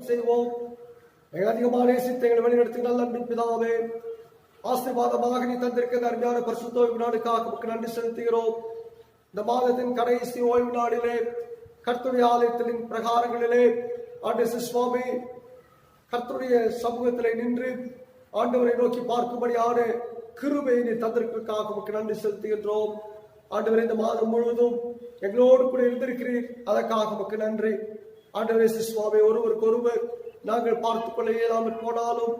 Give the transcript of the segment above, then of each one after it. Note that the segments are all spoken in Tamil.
செய்வோம். அதிகமான நேசித்த எங்களை வழிநடத்தி நல்ல அன்பின் பிதாவே, ஆசீர்வாதமாக நீ தந்திருக்கிற அருமையான பரிசுத்த ஓய்வு நாளுக்காக நன்றி செலுத்துகிறோம். இந்த மாதத்தின் கடைசி ஓய்வு நாளிலே கர்த்தருடைய ஆலயத்தின் பிரகாரங்களிலே ஆண்டவர் சுவாமி கர்த்தருடைய சமூகத்திலே நின்று ஆண்டவரை நோக்கி பார்க்கும்படியான கிருபையை நீ தந்திருக்கிறதுக்காக நன்றி செலுத்துகின்றோம். ஆண்டவரே, இந்த மாதம் முழுவதும் எங்களோடு கூட இருந்திருக்கிறீர், அதற்காக நன்றி. ஆண்டவரே சுவாமி, ஒருவருக்கு ஒருவர் நாங்கள் பார்த்துக் கொள்ள இயலாமல் போனாலும்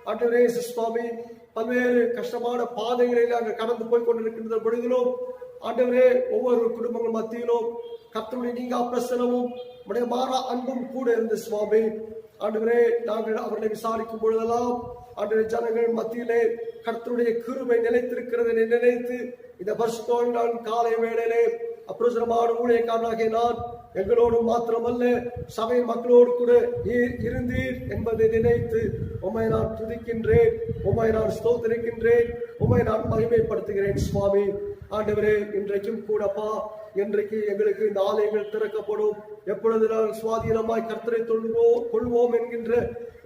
ஆண்டவரே சுவாமி, பல்வேறு கஷ்டமான பாதைகளை நாங்கள் கடந்து போய் கொண்டிருக்கின்ற பொழுதிலும் ஆண்டவரே, ஒவ்வொரு குடும்பங்கள் மத்தியிலும் கர்த்தருடைய நீங்கா பிரசனமும் உடைய மாறா அன்பும் கூட இருந்த சுவாமி. ஆண்டவரே, நாங்கள் அவர்களை விசாரிக்கும் பொழுதெல்லாம் ஆண்டவரே, ஜனங்கள் மத்தியிலே கர்த்தருடைய கிருபை நிலைத்திருக்கிறது நினைத்து இந்த பரிசுத்த காலை வேளையிலே அப்பிரயோஜனமான ஊழியக்காரனாகிய நான் எங்களோடு மாத்திரமல்ல சபை மக்களோடு கூட இருந்தீர் என்பதை நினைத்து உம்மை நான் துதிக்கின்றேன், உம்மை நான் ஸ்தோத்திரிக்கின்றேன், உம்மை நான் மகிமைப்படுத்துகிறேன் சுவாமி. ஆண்டவரே, இன்றைக்கும் கூடப்பா, இன்றைக்கு எங்களுக்கு இந்த ஆலயங்கள் திறக்கப்படும், எப்பொழுது நாங்கள் சுவாதீனமாய் கர்த்தரை கொள்வோம் என்கின்ற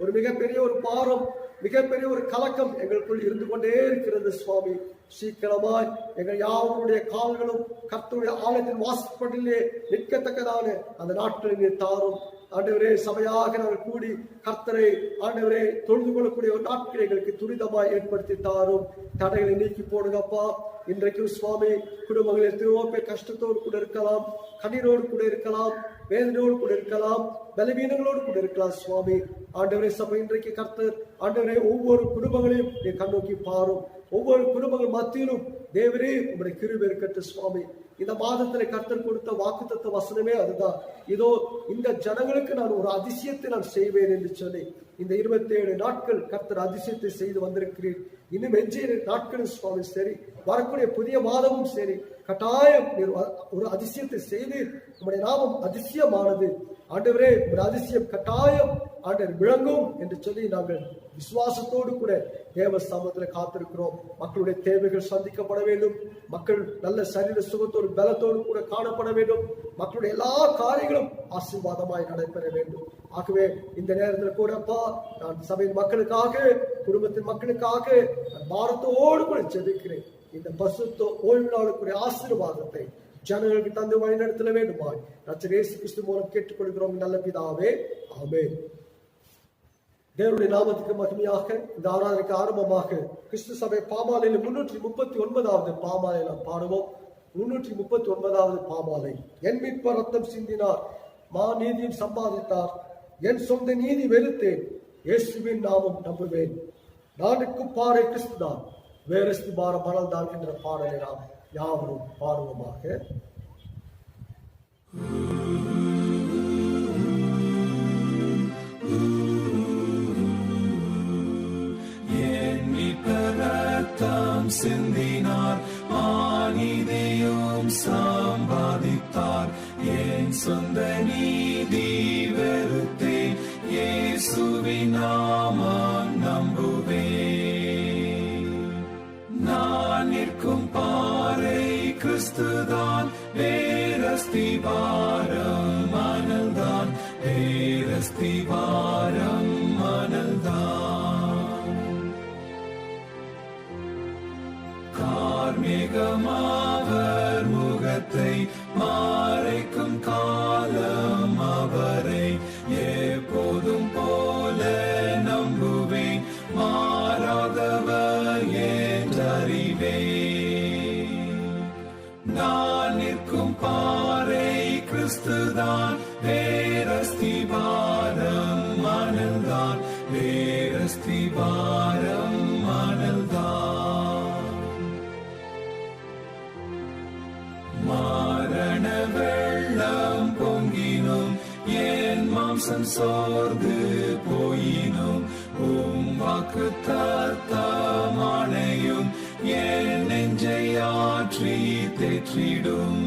ஒரு மிகப்பெரிய ஒரு பாரம், மிகப்பெரிய ஒரு கலக்கம் எங்களுக்குள் இருந்து கொண்டே இருக்கிறது சுவாமி. சீக்கிரமாய் எங்கள் யாருடைய கால்களும் கர்த்தருடைய ஆலயத்தின் வாசற்படிலே நிற்கத்தக்கதான அந்த நாட்களை தாரும். ஆண்டவரே, சபையாக நாங்கள் கூடி கர்த்தரை ஆண்டவரே தொழுது கொள்ளக்கூடிய ஒரு நாட்களை எங்களுக்கு துரிதமாய் ஏற்படுத்தி தாரும். தடைகளை நீக்கி போடுங்கப்பா. இன்றைக்கும் சுவாமி, குடும்பங்களில் எத்தனையோ பேர் கஷ்டத்தோடு கூட இருக்கலாம், கண்ணீரோடு கூட இருக்கலாம், வேதனையோடு கூட இருக்கலாம், பலவீனங்களோடு கூட இருக்கலாம் சுவாமி. ஆண்டவரே, சபை இன்றைக்கு கர்த்தர் ஆண்டவரே ஒவ்வொரு குடும்பங்களையும் நீ கண்ணோக்கி பாரும். ஒவ்வொரு குடும்பங்கள் மத்தியிலும் தேவரே உங்களுடைய கிருபை இருக்கட்டும் சுவாமி. இந்த மாதத்துல கர்த்தர் கொடுத்த வாக்குத்தத்த வசனமே அதுதான். இதோ இந்த ஜனங்களுக்கு நான் ஒரு அதிசயத்தை நான் செய்வேன் என்று சொல்லி இந்த 27 நாட்கள் கர்த்தர் அதிசயத்தை செய்து வந்திருக்கிறீர். இன்னும் எஞ்சிய நாட்களும் சுவாமி சரி, வரக்கூடிய புதிய மாதமும் சரி, கட்டாயம் ஒரு அதிசயத்தை செய்து உங்களுடைய நாமம் அதிசயமானது. ஆண்டவரே, ஒரு அதிசயம் கட்டாயம் ஆண்டவர் விளங்கும் என்று சொல்லி நாங்கள் விசுவாசத்தோடு கூட தேவ சமூகத்தில் காத்திருக்கிறோம். மக்களுடைய தேவைகள் சந்திக்கப்பட வேண்டும், மக்கள் நல்ல சரீர சுகத்தோடு பலத்தோடு கூட காணப்பட வேண்டும், மக்களுடைய எல்லா காரியங்களும் ஆசீர்வாதமாய் நடைபெற வேண்டும். ஆகவே இந்த நேரத்தில் கூடப்பா, நான் சபையின் மக்களுக்காக, குடும்பத்தின் மக்களுக்காக பாரத்தோடு கூட ஜெபிக்கிறேன். இந்த பரிசுத்த ஓய்வு நாளுக்குரிய ஆசீர்வாதத்தை ஜனங்களுக்கு தந்து வழிநடத்த வேண்டுமாய் ரட்சகர் இயேசு கிறிஸ்து மூலம் கேட்டுக்கொள்கிறோம் நல்ல பிதாவே, ஆமென். தேவனுடைய நாமத்துக்கு மகிமையாக இந்த ஆராதனைக்கு ஆரம்பமாக கிறிஸ்து சபை பாமாலையில் 339வது பாமாலை நாம் பாடுவோம். 339வது பாமாலை. என் மீட்பர் ரத்தம் சிந்தினார், மா நீதியும் சம்பாதித்தார், என் சொந்த நீதி வெறுத்தேன், இயேசுவின் நாமம் நம்புவேன், நானுக்கும் பாறை கிறிஸ்துதான், வேறஸ்தி பாரம் மணல் தான் என்ற பாடலை நாம் யாவரும் பாடுவோமாக. ரத்தம் சிந்தினார், ஆனிதையும் சம்பாதித்தார், என் சொந்த நீதி வெறுத்தேன், இயேசுவின் நாமம் நம்புவேன். நான் நிற்கும் பாறை கிறிஸ்துதான், வேறஸ்தி பாரம் மணல்தான், வேறஸ்தி பாரம் மணல்தான். கார்மேகமாவர் முகத்தை மறைக்கும் காலம் அவரை எப்போதும் போல நம்புவேன், மாறாதவர் என்றறிவேன். நான் நிற்கும் பாறை கிறிஸ்துதான், வேறஸ்தி பாரம் மணல்தான், வேறஸ்தி பாரம் மணல்தான். மரண வெள்ளம் பொங்கினும், என் மாம்சம் சோர்ந்து போயினும், வாக்கு தத்தமானையும் என் நெஞ்சை ஆற்றி தேற்றிடும்.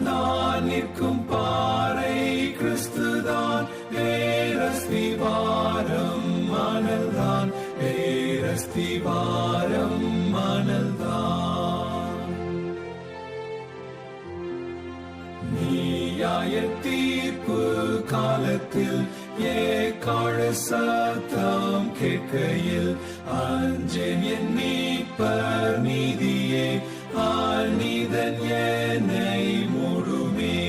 நான் நிற்கும் பாறை கிறிஸ்துதான், வேறஸ்தி பாரம் மணல்தான், வேறஸ்தி பாரம் மணல்தான். நியாய தீர்ப்பு கால வானத்தில் எக்காள சத்தம் கேட்கையில் அஞ்சேன் என் மீட்பர் நீதியே ஆனிதன் என்னை மூடுமே.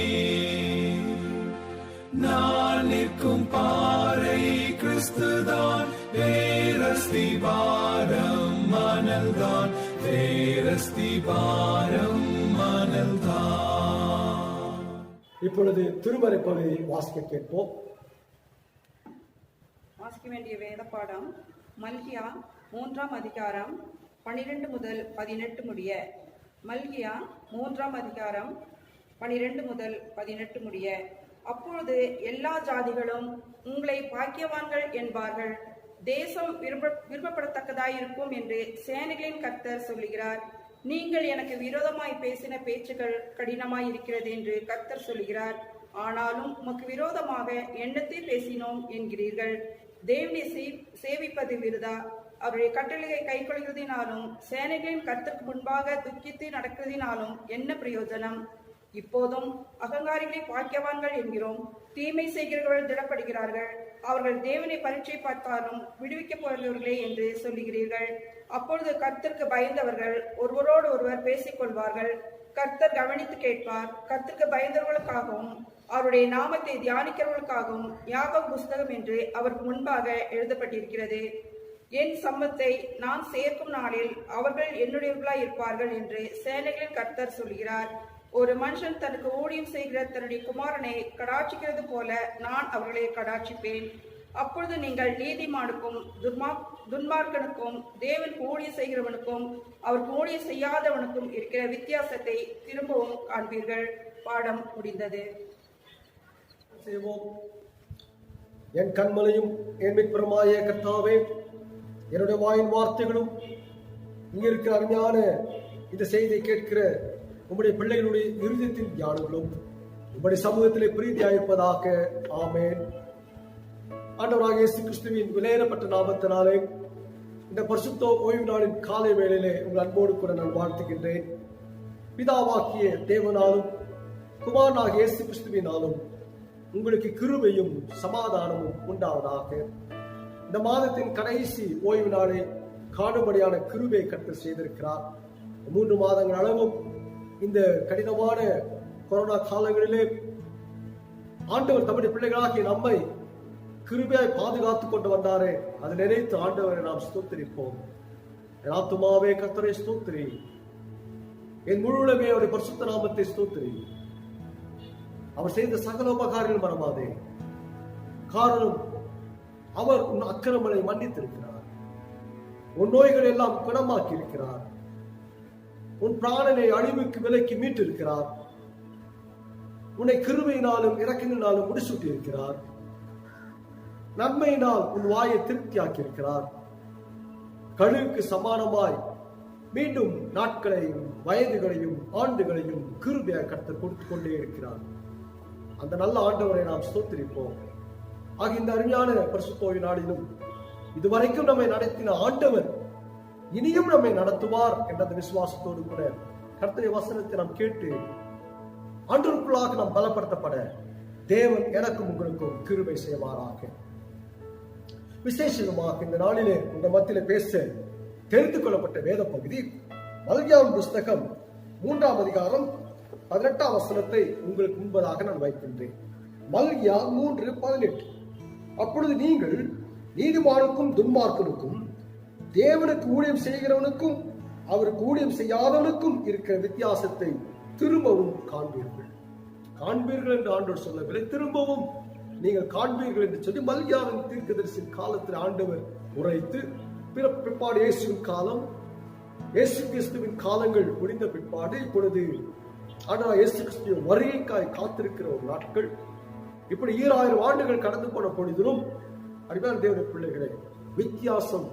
நான் நிற்கும் பாறை கிறிஸ்துதான், வேரஸ்திபாரம் மணல்தான், வேரஸ்திபாரம் மணல்தான். இப்பொழுது திருமறை பகுதி வாசிக்க கேட்போம். வாசிக்க வேண்டிய வேத பாடம் மல்கியா 3ஆம் அதிகாரம் 12 முதல் 18 முடிய. மல்கியா 3ஆம் அதிகாரம் 12 முதல் 18 முடிய. அப்பொழுது எல்லா ஜாதிகளும் உங்களை பாக்கியவான்கள் என்பார்கள், தேசம் விருப்பப்படத்தக்கதாயிருக்கும் என்று சேனைகளின் கர்த்தர் சொல்லுகிறார். நீங்கள் எனக்கு விரோதமாய் பேசின பேச்சுகள் கடினமாய் இருக்கிறது என்று கர்த்தர் சொல்லுகிறார். ஆனாலும் உமக்கு விரோதமாக என்னத்தை பேசினோம் என்கிறீர்கள். தேவனை சேவிப்பது விருதா, அவருடைய கட்டளையை கைக்கொள்கிறதினாலும் சேனைகளின் கர்த்தருக்கு முன்பாக துக்கித்து நடக்கிறதினாலும் என்ன பிரயோஜனம்? இப்போதும் அகங்காரிகளை பாக்கியவான்கள் என்கிறோம், தீமை செய்கிறவர்கள் திடப்படுகிறார்கள், அவர்கள் தேவனை பரீட்சை பார்த்தாலும் விடுவிக்கப் போகிறவர்களே என்று சொல்லுகிறீர்கள். அப்பொழுது கர்த்தருக்கு பயந்தவர்கள் ஒருவரோடு ஒருவர் பேசிக்கொள்வார்கள். கர்த்தர் கவனித்து கேட்பார். கர்த்தருக்கு பயந்தவர்களுக்காகவும் அவருடைய நாமத்தை தியானிக்கிறவர்களுக்காகவும் யாக்கோபு புஸ்தகம் என்று அவருக்கு முன்பாக எழுதப்பட்டிருக்கிறது. என் சம்பத்தை நான் சேர்க்கும் நாளில் அவர்கள் என்னுடையவர்களாய் இருப்பார்கள் என்று சேனைகளின் கர்த்தர் சொல்கிறார். ஒரு மனுஷன் தனக்கு ஊழியம் செய்கிற தன்னுடைய குமாரனை கடாட்சிக்கிறது போல நான் அவர்களை கடாட்சிப்பேன். அப்பொழுது நீங்கள் நீதிமானுக்கும் துன்மார்க்கனுக்கும் தேவனுக்கு ஊழியம் செய்கிறவனுக்கும் அவருக்கு ஊழியம் செய்யாதவனுக்கும் இருக்கிற வித்தியாசத்தை திரும்பவும் காண்பீர்கள். பாடம் முடிந்தது. என் கண்மலையும் என் மீட்பருமாய கர்த்தாவே, என்னுடைய வாயின் வார்த்தைகளும் இங்க இருக்கிற அருமையான இந்த செய்தியை கேட்கிற உம்முடைய பிள்ளைகளுடைய இருதயத்தின் தியானங்களும் உம்முடைய சமூகத்திலே பிரீதியாயிருப்பதாக. ஆமென். ஆண்டவராகிய இயேசு கிறிஸ்துவின் விலையேறப்பட்ட நாமத்தினாலே இந்த பரிசுத்த ஓய்வு நாளின் காலை வேளையிலே உங்கள் அன்போடு கூட நான் வாழ்த்துகின்றேன். பிதாவாகிய தேவனாலும் குமாரனாகிய இயேசு கிறிஸ்துவினாலும் உங்களுக்கு கிருபையும் சமாதானமும் உண்டாவதாக. இந்த மாதத்தின் கடைசி ஓய்வு நாளை காணும்படியான கிருபை கர்த்தர் செய்திருக்கிறார். 3 மாதங்கள் அளவும் இந்த கடினமான கொரோனா காலங்களிலே ஆண்டவர் தம்முடைய பிள்ளைகளாகிய நம்மை கிருபையாய் பாதுகாத்துக் கொண்டு வந்தாரே, அதை நினைத்து ஆண்டவரை நாம் ஸ்தோத்திரிப்போம். என் ஆத்துமாவே கர்த்தரை ஸ்தோத்திரி, என் முழுவதுமே அவருடைய பரிசுத்த நாமத்தை ஸ்தோத்திரி. அவர் செய்த சகல உபகாரங்கள் மறவாதே. காரணம், அவர் உன் அக்கிரமங்களை மன்னித்திருக்கிறார், உன் நோய்கள் எல்லாம் குணமாக்கி இருக்கிறார், உன் பிராணனை அழிவுக்கு விலைக்கு மீட்டிருக்கிறார், உன்னை கிருபையினாலும் இரக்கங்களினாலும் முடிசூட்டி இருக்கிறார், நன்மையினால் உன் வாயை திருப்தியாக்கி இருக்கிறார். கழுவுக்கு சமானமாய் மீண்டும் நாட்களையும் வயதுகளையும் ஆண்டுகளையும் கிருபையாய் கர்த்தர் கொடுத்துக் கொண்டே இருக்கிறார். அந்த நல்ல ஆண்டவரை நாம் ஸ்தோத்திரிப்போம். ஆக இந்த அருமையான பரிசுத்த ஓய்வு நாளிலும் இதுவரைக்கும் நம்மை நடத்தின ஆண்டவர் இனியும் நம்மை நடத்துவார் என்ற விசுவாசத்தோடு கூட கர்த்தருடைய வசனத்தை நாம் கேட்டு ஆண்டவருக்குள்ளாக நாம் பலப்படுத்தப்பட தேவன் எனக்கும் உங்களுக்கும் கிருபை செய்வாராக. விசேஷமாக இந்த நாளிலே இந்த மத்தியிலே பேச தெரிந்து கொள்ளப்பட்ட வேத பகுதி மல்கியாவின் புஸ்தகம் 3ஆம் அதிகாரம் 18ஆம் வசனத்தை உங்களுக்கு முன்பதாக நான் வைக்கின்றேன். மல்கியா 3:18. அப்பொழுது நீங்கள் நீதிமானுக்கும் துன்மார்க்கனுக்கும் தேவனுக்கு ஊழியம் செய்கிறவனுக்கும் அவருக்கு ஊழியம் செய்யாதவனுக்கும் இருக்கிற வித்தியாசத்தை திரும்பவும் காண்பீர்கள். காண்பீர்கள் என்று ஆண்டவர் சொல்லவில்லை, திரும்பவும் நீங்கள் காண்பீர்கள் என்று சொல்லி மல்கியாவின் தீர்க்கதரிசியின் காலத்தில் ஆண்டவர் உரைத்து பிற்பாடு இயேசுவின் காலம், இயேசு கிறிஸ்துவின் காலங்கள் முடிந்த பிற்பாடு இப்பொழுது ஆண்டவர் இயேசு கிறிஸ்துவின் வருகைக்காய் காத்திருக்கிற ஒரு நாட்கள். இப்படி 2000 ஆண்டுகள் கடந்து போன பொழுதிலும் அருமையான தேவனுடைய பிள்ளைகளே, வித்தியாசம்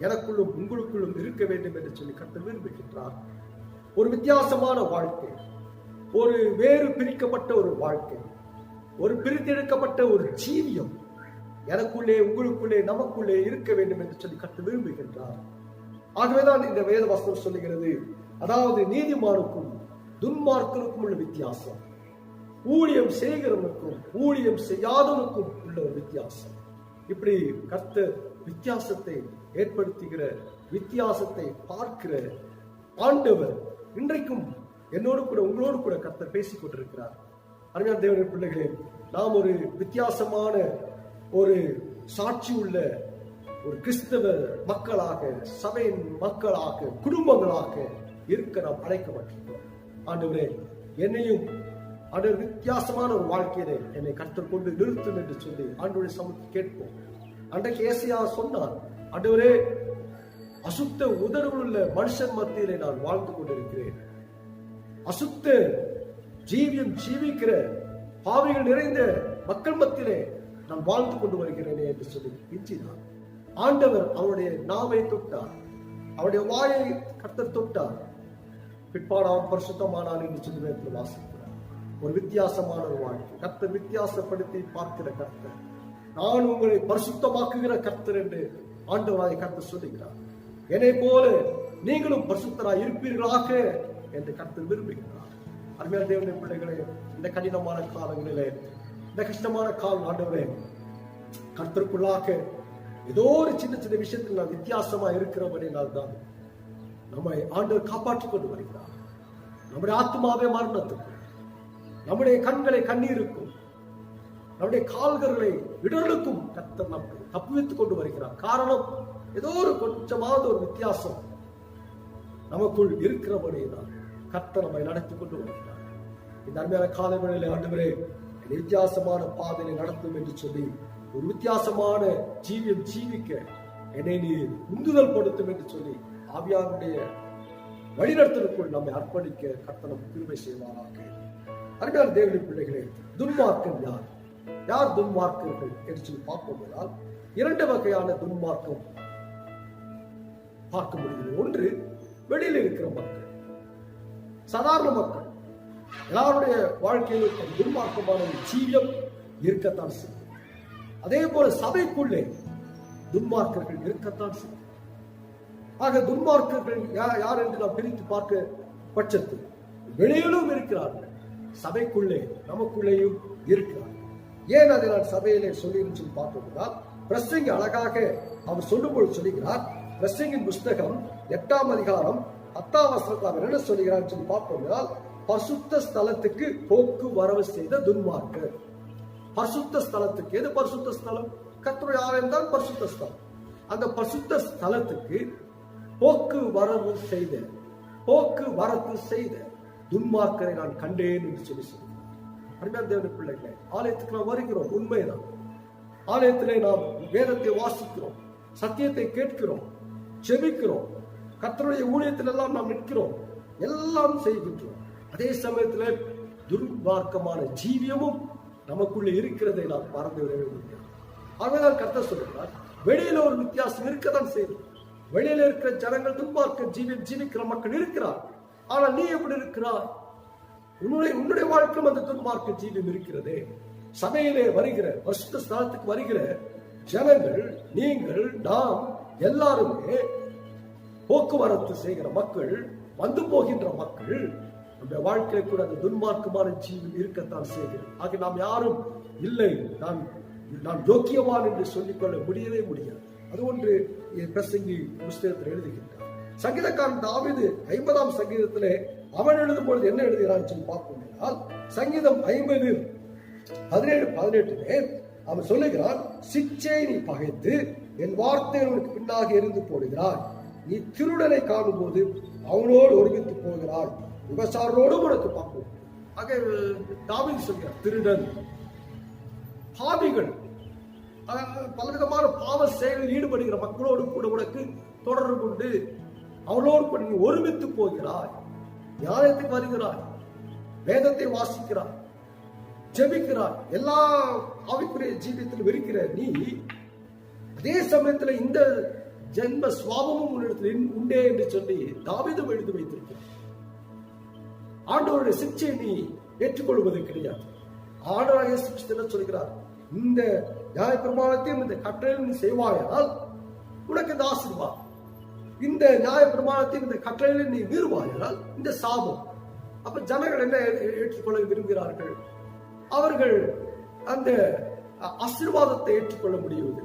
எனக்குள்ளும் உங்களுக்குள்ளும் இருக்க வேண்டும் என்று சொல்லி கர்த்தர் விரும்புகின்றார். ஒரு வித்தியாசமான வாழ்க்கை, ஒரு வேறு பிரிக்கப்பட்ட ஒரு வாழ்க்கை, ஒரு பிரித்தெடுக்கப்பட்ட ஒரு ஜீவியம் எனக்குள்ளே உங்களுக்குள்ளே நமக்குள்ளே இருக்க வேண்டும் என்று சொல்லி கர்த்தர் விரும்புகின்றார். ஆகவேதான் இந்த வேத வசனம் சொல்லுகிறது, அதாவது நீதிமானுக்கும் துன்மார்க்கனுக்கும் உள்ள வித்தியாசம். ஊழியம் செய்கிறவனுக்கும் ஊழியம் செய்யாதவனுக்கும் உள்ள ஒரு வித்தியாசம். இப்படி கர்த்தர் வித்தியாசத்தை ஏற்படுத்துகிற, வித்தியாசத்தை பார்க்கிற ஆண்டவர் இன்றைக்கும் என்னோடு கூட உங்களோடு கூட கர்த்தர் பேசிக் கொண்டிருக்கிறார். அருமையான தேவனுடைய பிள்ளைகளே, நாம் ஒரு வித்தியாசமான ஒரு சாட்சி உள்ள ஒரு கிறிஸ்தவ மக்களாக, சபையின் மக்களாக, குடும்பங்களாக இருக்க நாம் அழைக்கப்பட்டிருக்கிறோம். ஆண்டவரே, என்னையும் ஆண்டவர் வித்தியாசமான ஒரு வாழ்க்கையிலே என்னை கர்த்தர் கொண்டு நிறுத்தும் என்று சொல்லி ஆண்டவருடைய சமூகத்தில் கேட்போம். அன்றைக்கு ஏசாயா சொன்னார், ஆண்டவரே, அசுத்த உதடுகள் உள்ள மனுஷன் மத்தியிலே நான் வாழ்ந்து கொண்டிருக்கிறேன், அசுத்த ஜீவியம் ஜீவிக்கிற பாவிகள் நிறைந்த மக்கள் மத்தியிலே நான் வாழ்ந்து கொண்டு வருகிறேனே என்று சொல்லி பிஞ்சினார். ஆண்டவர் அவருடைய நாவை தொட்டார், அவருடைய வாயை கர்த்தர் தொட்டார். பிற்பாடு அவன் பரிசுத்தமானான் என்று சொல்லி வாசிக்கிறார். ஒரு வித்தியாசமான ஒரு வாழ்க்கை, கர்த்தர் வித்தியாசப்படுத்தி பார்க்கிற கர்த்தர், நான் உங்களை பரிசுத்தமாக்குகிற கர்த்தர் என்று ஆண்டவராய் கர்த்தர் சொல்லுகிறார். என்னை போல நீங்களும் பரிசுத்தராய் இருப்பீர்களாக என்று கர்த்தர் விரும்புகிறார். அருமையான தேவனுடைய பிள்ளைகளே, இந்த கடினமான காலங்களிலே, இந்த கஷ்டமான காலம் ஆண்டவரே, கர்த்தருக்குள்ளாக ஏதோ ஒரு சின்ன சின்ன விஷயத்தில் நான் வித்தியாசமா இருக்கிறபடினால் தான் நம்மை ஆண்டவர் காப்பாற்றிக் கொண்டு வருகிறார். நம்முடைய ஆத்மாவே மரணத்துக்கும், நம்முடைய கண்களை கண்ணீருக்கும், நம்முடைய கால்களை இடர்களுக்கும் கர்த்தர் நமக்கு தப்புவித்துக் கொண்டு வருகிறார். காரணம், ஏதோ ஒரு கொஞ்சமாவது ஒரு வித்தியாசம் நமக்குள் இருக்கிறபடினால் கர்த்தர் நம்மை நடத்தி கொண்டு வருகிறார். இந்த அருமையான காலங்களில் ஆண்டவரே, வித்தியாசமான பாதையை நடத்தும் என்று சொல்லி ஒரு வித்தியாசமான ஜீவியம் ஜீவிக்க என்னை நீ உந்துதல் படுத்தும் என்று சொல்லி ஆவியானுடைய வழிநடத்தலுக்குள் நம்மை அர்ப்பணிக்க கர்த்தர் நமக்கு கிருபை செய்வாராக. அருமையான தேவனுடைய பிள்ளைகளே, துன்மார்க்கம் யார்? யார் துன்மார்க்கர்கள் என்று சொல்லி பார்ப்போம். இரண்டு வகையான துன்மார்க்கம் பார்க்க முடிகிறது. ஒன்று, வெளியில் இருக்கிற மக்கள், சாதாரண மக்கள், எல்லாருடைய வாழ்க்கையில் துன்மார்க்கமான ஜீவியம் இருக்கத்தான் செய்யும். அதே போல சபைக்குள்ளே துன்மார்க்கர்கள் இருக்கத்தான் செய்யும். ஆக துன்மார்க்கர்கள் யார் என்று நாம் பிரித்து பார்க்க பட்சத்தில் வெளியிலும் இருக்கிறார்கள், சபைக்குள்ளே நமக்குள்ளேயும் இருக்கிறார்கள். ஏன் அதை நான் சபையிலே சொல்லி பார்த்தோம்னா, பிரசங்கி அழகாக அவர் சொல்லும்போது சொல்லுகிறார். பிரசங்கின் புஸ்தகம் 8ஆம் அதிகாரம் 10ஆம் வசனத்தில் என்ன சொல்லுகிறார் சொல்லி பார்த்தோம்னா, பரிசுத்த ஸ்தலத்துக்கு போக்குவரவு செய்த துன்மார்க்கர். பரிசுத்த ஸ்தலத்துக்கு, எது பரிசுத்த ஸ்தலம்? கர்த்தருடைய ஆலயம் தான் பரிசுத்த ஸ்தலம். அந்த பரிசுத்த ஸ்தலத்துக்கு போக்குவரத்து செய்த துன்மார்க்கரை நான் கண்டேன் என்று சொல்லி சொல்கிறார். அருமையான தேவனுடைய பிள்ளைகளே, ஆலயத்துக்கு நாம் வருகிறோம், உண்மைதான். ஆலயத்திலே நாம் வேதத்தை வாசிக்கிறோம், சத்தியத்தை கேட்கிறோம், செபிக்கிறோம், கர்த்தருடைய ஊழியத்தில் எல்லாம் நாம் நிற்கிறோம், எல்லாம் செய்கின்றோம். அதே சமயத்தில் துன்மார்க்கமான ஜீவியமும் நமக்குள்ளே இருக்கிறதை நாம் மறந்து விட முடியாது. ஆகவேதான் கர்த்தர் சொல்கிறார், வெளியில ஒரு வித்தியாசம் இருக்கதான் செய்யும். வெளியில இருக்கிற ஜனங்கள் துன்மார்க்க ஜீவியம் ஜீவிக்கிற மக்கள் இருக்கிறார். ஆனால் நீ எப்படி இருக்கிறார்? உன்னுடைய வாழ்க்கையும் அந்த துன்மார்க்க ஜீவியம் இருக்கிறதே. சபையிலே வருகிற, பரிசுத்த ஸ்தலத்துக்கு வருகிற ஜனங்கள், நீங்கள், நாம் எல்லாருமே போக்குவரத்து செய்கிற மக்கள், வந்து போகின்ற மக்கள். நம்முடைய வாழ்க்கையில கூட அந்த துன்மார்க்கமான ஜீவன் இருக்கத்தான் செய்கிறது. ஆக நாம் யாரும் இல்லை, நான் யோக்கியவான் என்று சொல்லிக்கொள்ள முடியவே முடியாது. அது ஒன்று பிரசங்கி புஸ்தகத்தில் எழுதுகின்றார். சங்கீதக்காரன் தாவீது 50ஆம் சங்கீதத்திலே அவன் எழுதும் பொழுது என்ன எழுதுகிறான் சொல்லி பார்ப்போம். சங்கீதம் 50:17-18 அவன் சொல்லுகிறான், சிச்சை நீ பகைத்து என் வார்த்தைகளுக்கு பின்னாக எரிந்து போடுகிறாய், நீ திருடனை காணும் போது அவனோடு ஒருமித்து போகிறாய், விபசாரோடு உனக்கு பார்ப்போம். ஆக தாவீது சொல்கிறார், திருடன், பாவிகள், பலவிதமான பாவ செயலில் ஈடுபடுகிற மக்களோடு கூட உனக்கு தொடர்பு கொண்டு அவளோடு கூட நீ ஒருமித்து போகிறாய், ஞானத்துக்கு வருகிறாய், வேதத்தை வாசிக்கிறாய், ஜெபிக்கிறாய், எல்லா ஆவிக்குரிய ஜீவியத்தில் இருக்கிற நீ அதே சமயத்தில் இந்த ஜென்ம சுவாபமும் உன்னிடத்தில் உண்டே என்று சொல்லி தாவீது எழுதி வைத்திருக்கிறார். ஆண்டவருடைய சிக்ஷை நீ ஏற்றுக்கொள்வது கிடையாது. ஆண்டவர் இயேசு கிறிஸ்து என்ன சொல்கிறார்? இந்த நியாயப்பிரமாணத்தையும் இந்த கட்டளையும் நீ செய்வாயால் உனக்கு இந்த ஆசீர்வாதம், இந்த நியாயப்பிரமாணத்தையும் இந்த கட்டளையில் நீ மீறுவாயால் இந்த சாபம். அப்ப ஜனங்கள் என்ன ஏற்றுக்கொள்ள விரும்புகிறார்கள்? அவர்கள் அந்த ஆசீர்வாதத்தை ஏற்றுக்கொள்ள முடியவில்லை.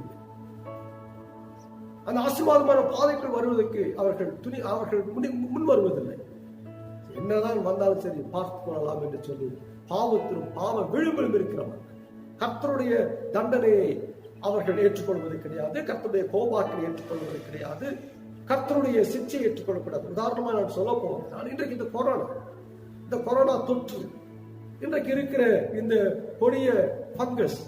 அந்த ஆசீர்வாதமான பாதைக்குள் வருவதற்கு அவர்கள் முன் வருவதில்லை. என்னதான் வந்தாலும் சரி பார்த்துக் கொள்ளலாம் என்று சொல்லி பாவத்திலும் பாவ விழும்பிலும் இருக்கிறவர்கள் கர்த்தருடைய தண்டனையை அவர்கள் ஏற்றுக்கொள்வது கிடையாது. கர்த்தருடைய கோபாக்கினை ஏற்றுக்கொள்வது கிடையாது. கர்த்தருடைய சிக்ஷையை ஏற்றுக்கொள்ளக்கூடாது. உதாரணமா நான் சொல்ல போகிறேன், இன்றைக்கு இந்த கொரோனா தொற்று, இன்றைக்கு இருக்கிற இந்த கொடிய பங்கஸ்,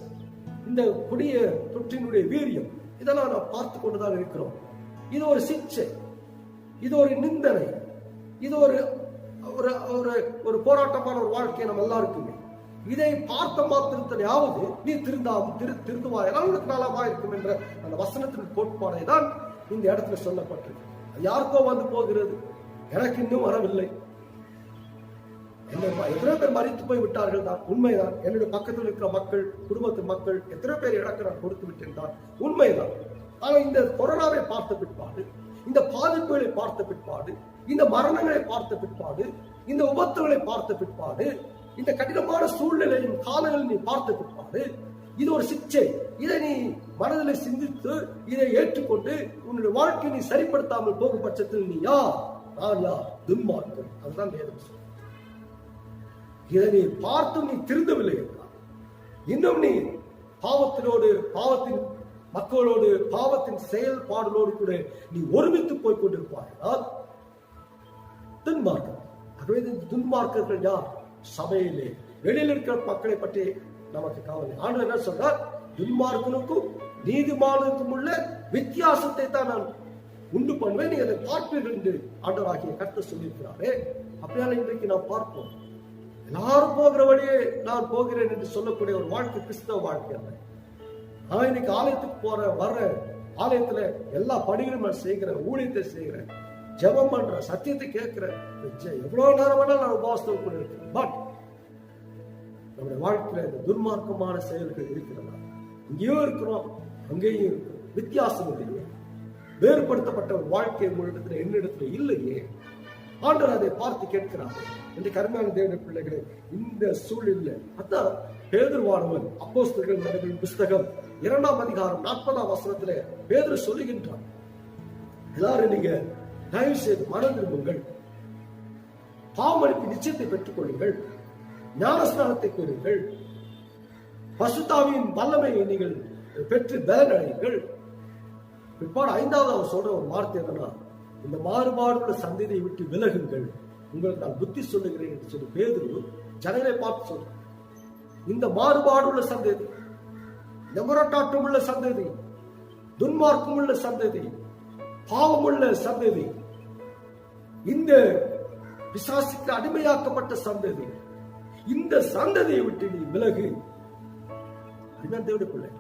இந்த கொடிய தொற்றினுடைய வீரியம், இதெல்லாம் நாம் பார்த்து கொண்டுதான் இருக்கிறோம். இது ஒரு சிக்ஷை, இது ஒரு நிந்தனை, இது ஒரு போராட்டமான ஒரு வாழ்க்கை நம்ம எல்லாருக்குமே. இதை பார்த்த மாத்திரத்திலாவது நீ திருந்துவாய், உனக்கு நலமா இருக்கும் என்ற அந்த வசனத்தின் கோட்பாடை தான் இந்த இடத்துல சொல்லப்பட்டிருக்கு. அது யாருக்கோ வந்து போகிறது, எனக்கு இன்னும் வரவில்லை. எத்தனை பேர் மறித்து போய் விட்டார்கள் தான் உண்மைதான். என்னுடைய பக்கத்தில் இருக்கிற மக்கள், குடும்பத்தின் மக்கள் எத்தனை பேர் இழக்க நான் கொடுத்து விட்டேன் தான் உண்மைதான். ஆனால் இந்த கொரோனாவை பார்த்த பிற்பாடு, இந்த பாதிப்புகளை பார்த்த பிற்பாடு, இந்த மரணங்களை பார்த்த பிற்பாடு, இந்த உபத்திரங்களை பார்த்த பிற்பாடு, இந்த கடினமான சூழ்நிலையின் காலங்களில் நீ பார்த்த பிற்பாடு, இது ஒரு சிக்ஷை. இதை நீ மனதில் சிந்தித்து இதை ஏற்றுக்கொண்டு உன்னுடைய வாழ்க்கையை நீ சரிப்படுத்தாமல் போகும் பட்சத்தில் நீ யார்? நான் யார்? துன்மார்க்கன். அதுதான் வேதம் சொல்றது. இதை நீ பார்த்தும் நீ திருந்தவில்லை என்றால், இன்னும் நீ பாவத்தினோடு, பாவத்தின் மக்களோடு, பாவத்தின் செயல்பாடுகளோடு கூட நீ ஒருமித்து போய் கொண்டிருப்பார்கள் துன்மார்க்கன். ஆகவே துன்மார்க்கர்கள் யார்? சபையிலே வெளியில் இருக்கிற மக்களை பற்றி நமக்கு கவலை. ஆண்டவர் என்ன சொல்றார்? துன்மார்க்கனுக்கும் நீதிமானுக்கும் உள்ள வித்தியாசத்தை தான் நான் உண்டு பண்ணுவேன், நீ அதை பார்ப்பீர்கள் என்று ஆண்டவராகிய கர்த்தர் சொல்லியிருக்கிறாரே. அப்படியால இன்றைக்கு நாம் பார்ப்போம், எல்லாரும் போகிற வழியே நான் போகிறேன் என்று சொல்லக்கூடிய ஒரு வாழ்க்கை கிறிஸ்தவ வாழ்க்கை அல்ல. நான் இன்னைக்கு ஆலயத்துக்கு வர்ற ஆலயத்துல எல்லா பணிகளும் நான் செய்கிறேன், ஊழியத்தை செய்கிறேன், ஜெபம் பண்ற, சத்தியத்தை கேட்கிறேன், எவ்வளவு நேரம் வேணாலும் நான் உபவாசம் கூட இருக்கிறேன். பட் நம்முடைய வாழ்க்கையில இந்த துன்மார்க்கமான செயல்கள் இருக்கிறதா? இங்கேயும் இருக்கிறோம், அங்கேயும் இருக்கிறோம், வித்தியாசம் இல்லையே. வேறுபடுத்தப்பட்ட ஒரு வாழ்க்கை உங்களிடத்துல என்னிடத்துல இல்லையே. ஆண்டவர் அதை பார்த்து கேட்கிறார். இந்த கருமையான தேவனுடைய பிள்ளைகளே, இந்த சூழ்நிலை அதான் பேதுருவானவன் அப்போஸ்தலர்கள் நடவடிக்கை புஸ்தகம் 2ஆம் அதிகாரம் 40ஆம் வசனத்திலே பேதுரு சொல்லுகின்றான், எல்லாரும் நீங்க தயவு செய்து மனம் திரும்புங்கள், பாவமன்னிப்பு நிச்சயத்தை பெற்றுக் கொள்ளுங்கள், ஞானஸ்நானத்தை பெறுங்கள், பசுத்தாவியின் வல்லமையை நீங்கள் பெற்று பலனடையுங்கள். பிற்பாடு 5வது அவர் சொல்ற ஒரு வார்த்தை என்னன்னா, இந்த மாறுபாடுள்ள சந்ததியை விட்டு விலகுங்கள், உங்களுக்கு நான் புத்தி சொல்லுகிறேன் என்று சொல்லி பேதுரு ஜனங்களை பார்த்து சொல்ற. இந்த மாறுபாடுள்ள சந்ததி, எமரட்டாட்டம் உள்ள சந்ததி, துன்மார்க்கம் உள்ள சந்ததி, பாவமுள்ள சந்ததி, இந்த பிசாசுக்கு அடிமையாக்கப்பட்ட சந்ததி, இந்த சந்ததியை விட்டு நீ விலகு. தேவனுடைய பிள்ளை,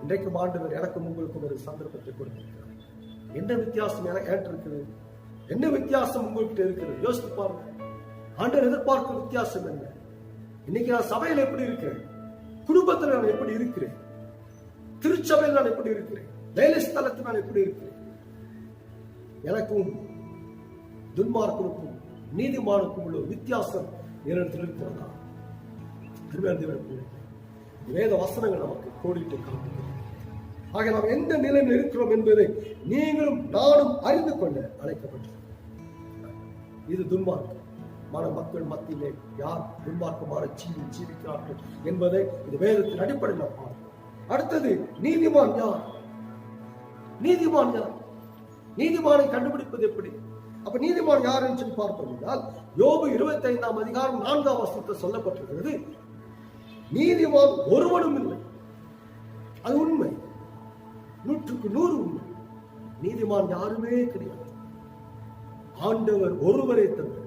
இன்றைக்கும் ஆண்டவர் எனக்கும் உங்களுக்கும் ஒரு சந்தர்ப்பத்தை கொடுத்திருக்கிறார். என்ன வித்தியாசம் எனக்கு இருக்குது? என்ன வித்தியாசம் உங்கள்கிட்ட இருக்கிறது? யோசித்து பாருங்க. ஆண்டவர் எதிர்பார்க்கும் வித்தியாசம் என்ன? இன்னைக்கு நான் சபையில் எப்படி இருக்கிறேன், குடும்பத்தில் நான் எப்படி இருக்கிறேன், திருச்சபையில் நான் எப்படி இருக்கிறேன், வேலை ஸ்தலத்தில் நான் எப்படி இருக்கிறேன்? எனக்கும் துன்மார்க்கனுக்கும் நீதிமானுக்கும் உள்ள வித்தியாசம் என்னிடத்தில் இருக்கிறதா? வேத வசனங்கள் நமக்கு கோடிட்டு காட்டுகிறது. ஆக நாம் எந்த நிலையில் இருக்கிறோம் என்பதை நீங்களும் நானும் அறிந்து கொள்ள அழைக்கப்பட்டது. இது துன்மார்க்கமான மக்கள் மத்தியிலே யார் துன்மார்க்கமான ஜீவிக்கிறார்கள் என்பதை இந்த வேதத்தின் அடிப்படையில் பார்ப்போம். அடுத்தது நீதிமான் யார்? நீதிமான் யார்? நீதிமானை கண்டுபிடிப்பது எப்படி? அப்ப நீதிமான் யார் என்று பார்த்தோம் என்றால், யோபு 25ஆம் அதிகாரம் 4ஆம் வசனத்தில் சொல்லப்பட்டிருக்கிறது, நீதிமான் ஒருவனும் இல்லை. அது உண்மை, 100க்கு 100 உண்மை. நீதிமான் யாருமே கிடையாது. ஆண்டவர் ஒருவரை தவிர,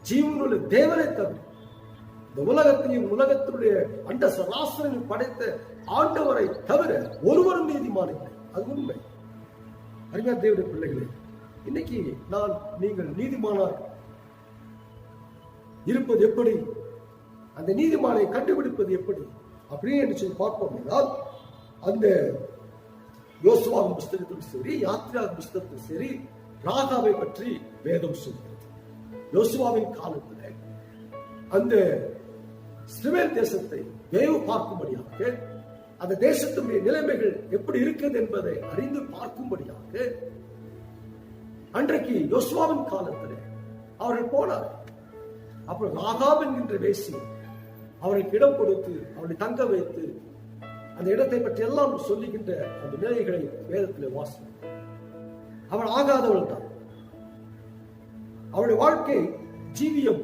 ஜீவனுள்ள தேவனை தவிர, இந்த உலகத்தையும் உலகத்தினுடைய அண்ட சராசரங்கள் படைத்த ஆண்டவரை தவிர ஒருவரும் நீதிமான் இல்லை. அது உண்மை. அருமையான தேவனுடைய பிள்ளைகளே, இன்னைக்கு நீங்கள் நீதிமானாக இருப்பது எப்படி, அந்த நீதிமானை கண்டுபிடிப்பது எப்படி அப்படின்னு சொல்லி பார்ப்போம் என்றால், அந்த யோசுவாவின் புஸ்தகத்திலும் சரி, யாத்திராவின் புஸ்தகத்திலும் சரி, ராகாவை பற்றி வேதம் சொல்கிறது. யோசுவாவின் காலத்தில் அந்த இஸ்ரவேல் தேசத்தை வேவு பார்க்கும்படியாக, அந்த தேசத்துடைய நிலைமைகள் எப்படி இருக்கிறது என்பதை அறிந்து பார்க்கும்படியாக அன்றைக்கு யோசுவாவின் காலத்தில் அவர்கள் போனார். அப்புறம் ராகாப் என்கின்ற வேசி அவருக்கு இடம் கொடுத்து அவரை தங்க வைத்து அந்த இடத்தை பற்றி எல்லாம் சொல்லுகின்ற அந்த நிலைகளை வேதத்தில் வாசி. அவள் ஆகாதவள் தான். அவளுடைய வாழ்க்கை ஜீவியம்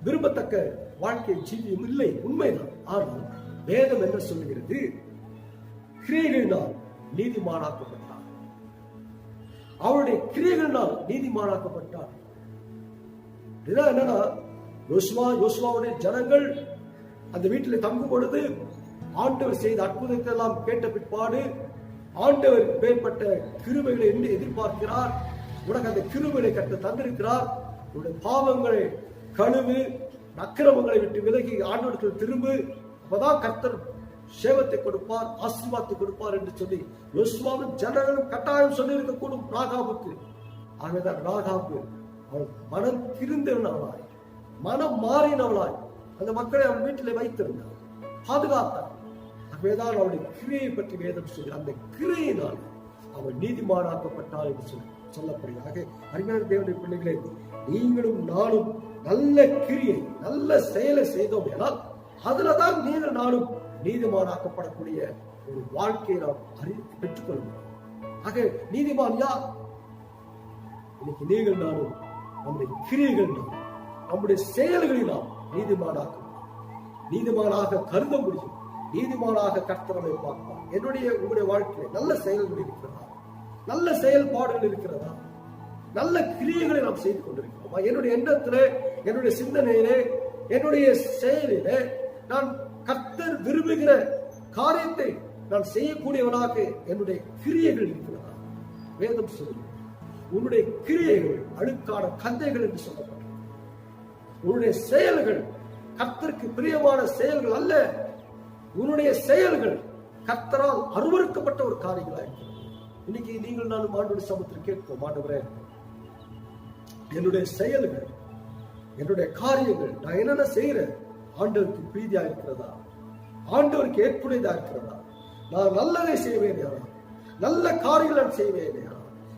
விரும்பத்தக்க வாழ்க்கை ஜீவியம் இல்லை, உண்மைதான். ஆனால் வேதம் என்ன சொல்லுகிறது? கிரியைகளினால் நீதிமானாக்கப்பட்டார். அவருடைய கிரியைகளினால் நீதிமானாக்கப்பட்டார். என்னன்னா, யோசுவாவுடைய ஜனங்கள் அந்த வீட்டில் தங்கும் பொழுது ஆண்டவர் செய்த அற்புதத்தை எல்லாம் கேட்ட பிற்பாடு ஆண்டவர் மேற்பட்ட கிருபைகளை என்று எதிர்பார்க்கிறார். உனக்கு அந்த கிருபைகளை கட்ட தந்திருக்கிறார். உன்னுடைய பாவங்களை கழுவு, அக்கிரமங்களை விட்டு விலகி ஆண்டவருக்கு திரும்பு, அப்பதான் கர்த்தர் சேவத்தை கொடுப்பார், ஆசீர்வாதத்தை கொடுப்பார் என்று சொல்லி யோசுவாவும் ஜனங்களும் கட்டாயம் சொல்லி இருக்கக்கூடும் ராகாபுக்கு. ஆகவேதான் ராகாபு அவள் மனம் திருந்தவனாய், மனம் மாறினவளாய் அந்த மக்களை அவன் வீட்டில் வைத்திருந்தார், பாதுகாத்தார். ஆகவேதான் அவளுடைய கிரியை பற்றி வேதம் சொல்லி அந்த கிரியினால் அவள் நீதிமானாக்கப்பட்டாள் என்று சொல்லப்படுகிறார். அருமையான தேவனுடைய பிள்ளைகளே, நீங்களும் நானும் நல்ல கிரியை, நல்ல செயலை செய்தோம் என்றால் அதுலதான் நீங்கள் நானும் நீதிமானாக்கப்படக்கூடிய ஒரு வாழ்க்கையை நாம் பெற்றுக்கொள்ள முடியும். ஆக நீதிமான் யார்? இன்னைக்கு நீங்கள் நானும் நம்முடைய கிரியைகள், நம்முடைய செயல்களில் நாம் நீதிமானாக கருத முடியும். நீதிமானாக கர்த்தரை பார்ப்பார். உங்களுடைய வாழ்க்கையில் நல்ல செயல்கள் இருக்கிறதா? நல்ல செயல்பாடுகள் இருக்கிறதா? நல்ல கிரியைகளை நாம் செய்து கொண்டிருக்கிறோமா? என்னுடைய எண்ணத்திலே, என்னுடைய சிந்தனையிலே, என்னுடைய செயலிலே நான் கர்த்தர் விரும்புகிற காரியத்தை நான் செய்யக்கூடியவனாக என்னுடைய கிரியைகள் இருக்கிறதா? வேதம் சொல்லுங்கள், உன்னுடைய கிரியைகள் அழுக்கான கந்தைகள் என்று சொல்லப்பட்டது. உன்னுடைய செயல்கள் கர்த்தருக்கு பிரியமான செயல்கள் அல்ல. உன்னுடைய செயல்கள் கர்த்தரால் அருவருக்கப்பட்ட ஒரு காரியங்களா இருக்கிறது. இன்னைக்கு நீங்கள் நானும் ஆண்டவருடைய சமூகத்தில் கேட்போம், ஆண்டவரே, என்னுடைய செயல்கள், என்னுடைய காரியங்கள், நான் என்னென்ன செய்யறேன், ஆண்டவருக்கு பிரீதியா இருக்கிறதா? ஆண்டவருக்கு ஏற்புடையதா இருக்கிறதா? நான் நல்லதை செய்வேன், நல்ல காரியங்கள் நான் செய்வேன்,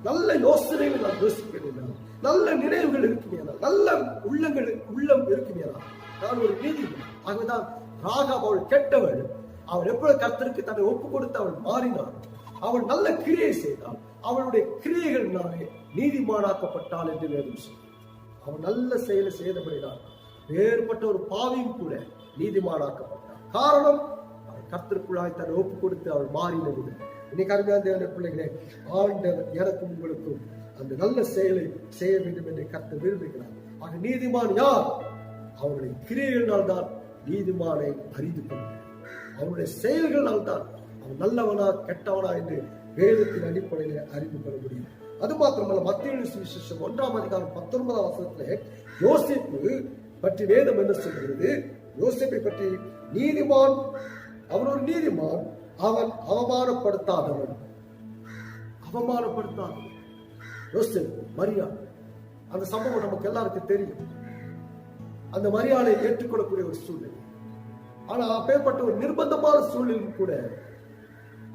நல்ல யோசனைகள் நான் யோசிக்கிறேன், நல்ல நினைவுகள் இருக்குமேனா, நல்ல உள்ளம் இருக்குமேனா, நான் ஒரு நீதிமான். ஆகவேதான் ராகாப் அவள் கெட்டவள். அவள் எப்பொழுது கர்த்தருக்கு தன்னை ஒப்பு கொடுத்து அவள் மாறினாள், அவள் நல்ல கிரியை செய்தாள், அவளுடைய கிரியைகளினாலே நீதிமானாக்கப்பட்டாள் என்று வேதம் சொல்லும். அவள் நல்ல செயலை செய்தபடினால் வேறுபட்ட ஒரு பாவியும் கூட நீதிமானாக்கப்பட்டாள். காரணம், அவள் கர்த்தருக்குள்ளாய் தன்னை ஒப்பு கொடுத்து அவள் மாறினது. இன்னைக்கு அருமையான தேவனுடைய பிள்ளைகளே, ஆண்டவர் எனக்கும் உங்களுக்கும் அந்த நல்ல செயலை செய்ய வேண்டும் என்று கர்த்தர் விரும்புகிறார். ஆக நீதிமான் யார்? அவருடைய கிரியைகளினால் தான் நீதிமானை அறிந்து கொள்கிறார். அவருடைய செயல்களால் தான் அவன் நல்லவனா கெட்டவனா என்று வேதத்தின் அடிப்படையில் அறிந்து கொள்ள முடியும். அது மாத்திரமல்ல, மத்தேயு சுவிசேஷம் 1:19 யோசேப்பு பற்றி வேதம் என்ன சொல்கிறது? யோசேப்பை பற்றி, நீதிமான், அவன் ஒரு நீதிமான், அவன் அவமானப்படுத்தாதவன். யோசேப்பு, மரியா, அந்த சம்பவம் நமக்கு எல்லாருக்கும் தெரியும். அந்த மரியாதை ஏற்றுக்கொள்ளக்கூடிய ஒரு சூழ்நிலை. ஆனா அப்பேற்பட்ட ஒரு நிர்பந்தமான சூழ்நிலையில் கூட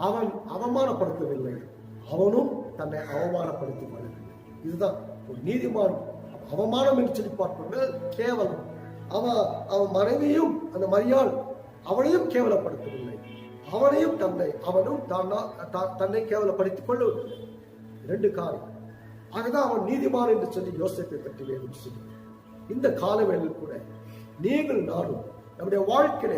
அவன் அவமானப்படுத்தவில்லை, அவனும் தன்னை அவமானப்படுத்திக் கொள்ளவில்லை. இதுதான் ஒரு நீதிமான். அவமானம் என்று சொல்லி பார்ப்பது கேவலம். அவன் மனைவியும் அந்த மரியாள் அவனையும் கேவலப்படுத்தவில்லை, அவனையும் தன்னை கேவலப்படுத்திக் கொள்ளவில்லை. 2 காரியம். ஆகதான் அவன் நீதிமான் என்று சொல்லி யோசேப்பை பற்றி வேதம் சொல்லி. இந்த காலவேளையில் கூட நீங்கள் நானும் நம்முடைய வாழ்க்கையில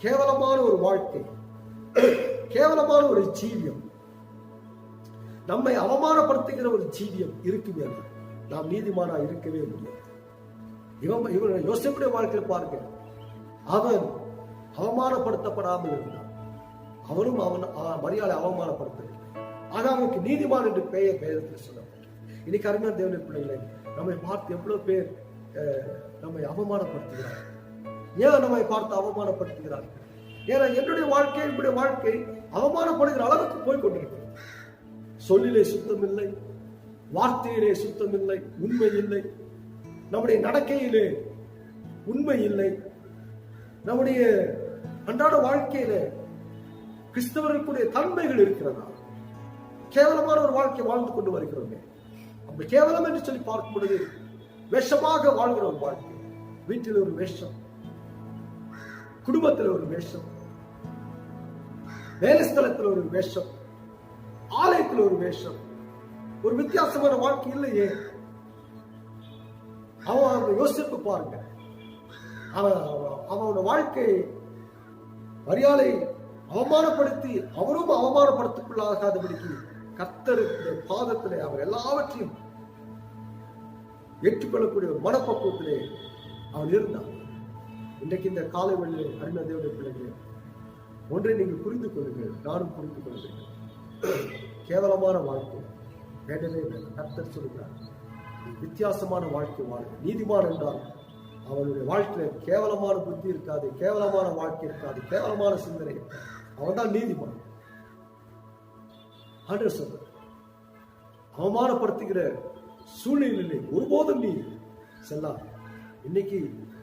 கேவலமான ஒரு வாழ்க்கை, கேவலமான ஒரு ஜீவியம், நம்மை அவமானப்படுத்துகிற ஒரு ஜீவியம் இருக்குமே, நாம் நீதிமானா இருக்கவே முடியாது. இவன் யோசிப்புடைய வாழ்க்கையில் பாருங்க, அவன் அவமானப்படுத்தப்படாமல் இருந்தான், அவனும் மரியாதை அவமானப்படுத்தவில்லை. ஆக அவனுக்கு நீதிமான் என்று பெயர் வேதத்தில் சொல்லப்பட்டது. இன்னைக்கு அருமையான தேவனுடைய பிள்ளைகளை, நம்மை பார்த்து எவ்வளவு பேர் நம்மை அவமானப்படுத்துகிறார்கள். ஏன் நம்மை பார்த்து அவமானப்படுத்துகிறார்கள்? ஏன்னா என்னுடைய வாழ்க்கை அவமானப்படுகிற அளவுக்கு போய் கொண்டிருக்கிறது. சொல்லிலே சுத்தம் இல்லை, வார்த்தையிலே சுத்தம் இல்லை, உண்மை இல்லை. நம்முடைய நடக்கையிலே உண்மை இல்லை, நம்முடைய அன்றாட வாழ்க்கையில கிறிஸ்தவர்களுடைய தன்மைகள் இருக்கிறதா? கேவலமான ஒரு வாழ்க்கை வாழ்ந்து கொண்டு வருகிறோமே. அப்படி கேவலம் என்று சொல்லி பார்க்கும் பொழுது விஷமாக வாழ்கிற ஒரு வாழ்க்கை. வீட்டில் ஒரு வேஷம், குடும்பத்தில் ஒரு வேஷம், வேலைஸ்தலத்தில் ஒரு வேஷம், ஆலயத்தில் ஒரு வேஷம், ஒரு வித்தியாசமான வாழ்க்கை இல்லையே. அவன் யோசிப்பு பாருங்க, அவனோட வாழ்க்கை மரியாதை அவமானப்படுத்தி அவரும் அவமானப்படுத்திக்கொள்ளாகாதபடிக்கு கர்த்தருடைய பாதத்திலே அவர் எல்லாவற்றையும் ஏற்றுக்கொள்ளக்கூடிய ஒரு மனப்பக்குவத்திலே அவன் இருந்தான். இன்றைக்கு இந்த காலை வழியிலே அருமை தேவனுடைய பிள்ளைகளே, ஒன்றை நீங்கள் புரிந்து கொள்ளுங்கள், நானும் புரிந்து கொள்கிறேன். கேவலமான வாழ்க்கை வேண்டவே வேண்டாம். கர்த்தர் சொல்கிறார், வித்தியாசமான வாழ்க்கை வாழ. நீதிமான் என்றால் அவனுடைய வாழ்க்கையில கேவலமான புத்தி இருக்காது, கேவலமான வாழ்க்கை இருக்காது, கேவலமான சிந்தனை இருக்காது. அவன் தான் நீதிமான். ஆண்டவர் சொல்றார், அவமானப்படுத்துகிற சூழ்நிலையிலே ஒருபோதும் நீ செல்லாது. இன்னைக்கு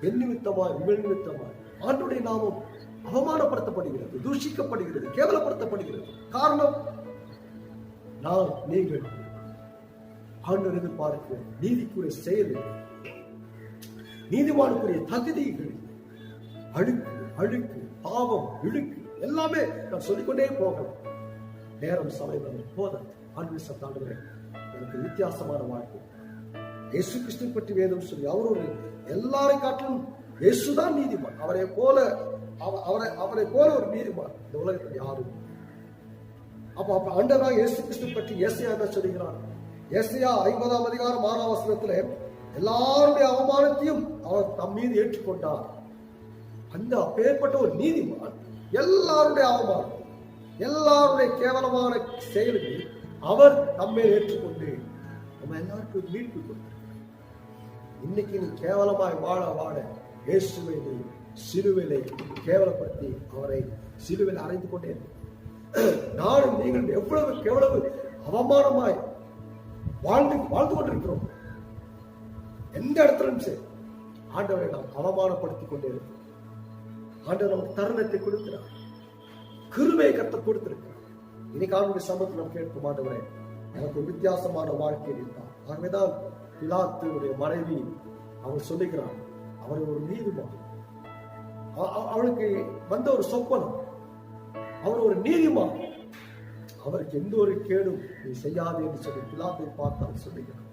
என் நிமித்தமாய் உங்கள் நிமித்தமாய் ஆண்டவருடைய நாமம் அவமானப்படுத்தப்படுகிறது, தூஷிக்கப்படுகிறது, கேவலப்படுத்தப்படுகிறது. காரணம், நான் நீங்கள் ஆண்டவர் எதிர்பார்க்கிற நீதிக்குரிய செயல்கள், நீதிமானுக்குரிய தகுதிகள், அழுக்கு அழுக்கு பாவம் இழுக்கு எல்லாமே நான் சொல்லிக்கொண்டே போகலாம். நேரம் சமயம் போதும். ஆண்டு சத்தாண்டுகளே, எனக்கு வித்தியாசமான வாழ்க்கை. இயேசு கிறிஸ்து பற்றி வேதம் சொல்லி அவர் ஒரு எல்லாரை காட்டிலும் இயேசுதான் நீதிமான். அவரை போல ஒரு நீதிமான் இந்த உலகத்தில் யாரும். அப்ப ஆண்டவராக இயேசு கிறிஸ்து பற்றி ஏசாயா என்ன சொல்லுகிறார்? ஏசாயா 50ஆம் அதிகாரம் 6ஆம் வசனத்திலே எல்லாருடைய அவமானத்தையும் அவர் தம் மீது ஏற்றுக்கொண்டார். அந்த அப்பேற்பட்ட ஒரு நீதிமான் எல்லாருடைய அவமானம், எல்லாருடைய கேவலமான செயல்களை அவர் நம்மை ஏற்றுக்கொண்டு நம்ம எல்லாருக்கும் மீட்பு கொடுத்தார். இன்னைக்கு நீ கேவலமாய் வாழ வாழ இயேசுவை நீ சிலுவையிலே கேவலப்படுத்தி அவரை சிலுவையில் அறைந்து கொண்டே நானும் நீங்கள் எவ்வளவு அவமானமாய் வாழ்ந்து கொண்டிருக்கிறோம். எந்த இடத்திலும் சரி ஆண்டவரை நாம் அவமானப்படுத்திக் கொண்டே இருக்கிறோம். ஆண்டவர் நமக்கு தருணத்தை கொடுக்கிறார், கிருபையை கர்த்தர் கொடுத்திருக்கிறார். இன்னைக்கு ஆண்டவருடைய சமூகத்தில் நாம் கேட்க மாட்டவரே, எனக்கு ஒரு வித்தியாசமான வாழ்க்கை இருந்தார். ஆகவேதான் பிலாத்துடைய மனைவி அவர் சொல்லுகிறார், அவர் ஒரு நீதிமான். அவளுக்கு வந்த ஒரு சொப்பனம், அவர் ஒரு நீதிமான், அவருக்கு எந்த ஒரு கேடும் நீ செய்யாது என்று சொல்லி பிலாத்தை பார்த்து அவர் சொல்லுகிறார்.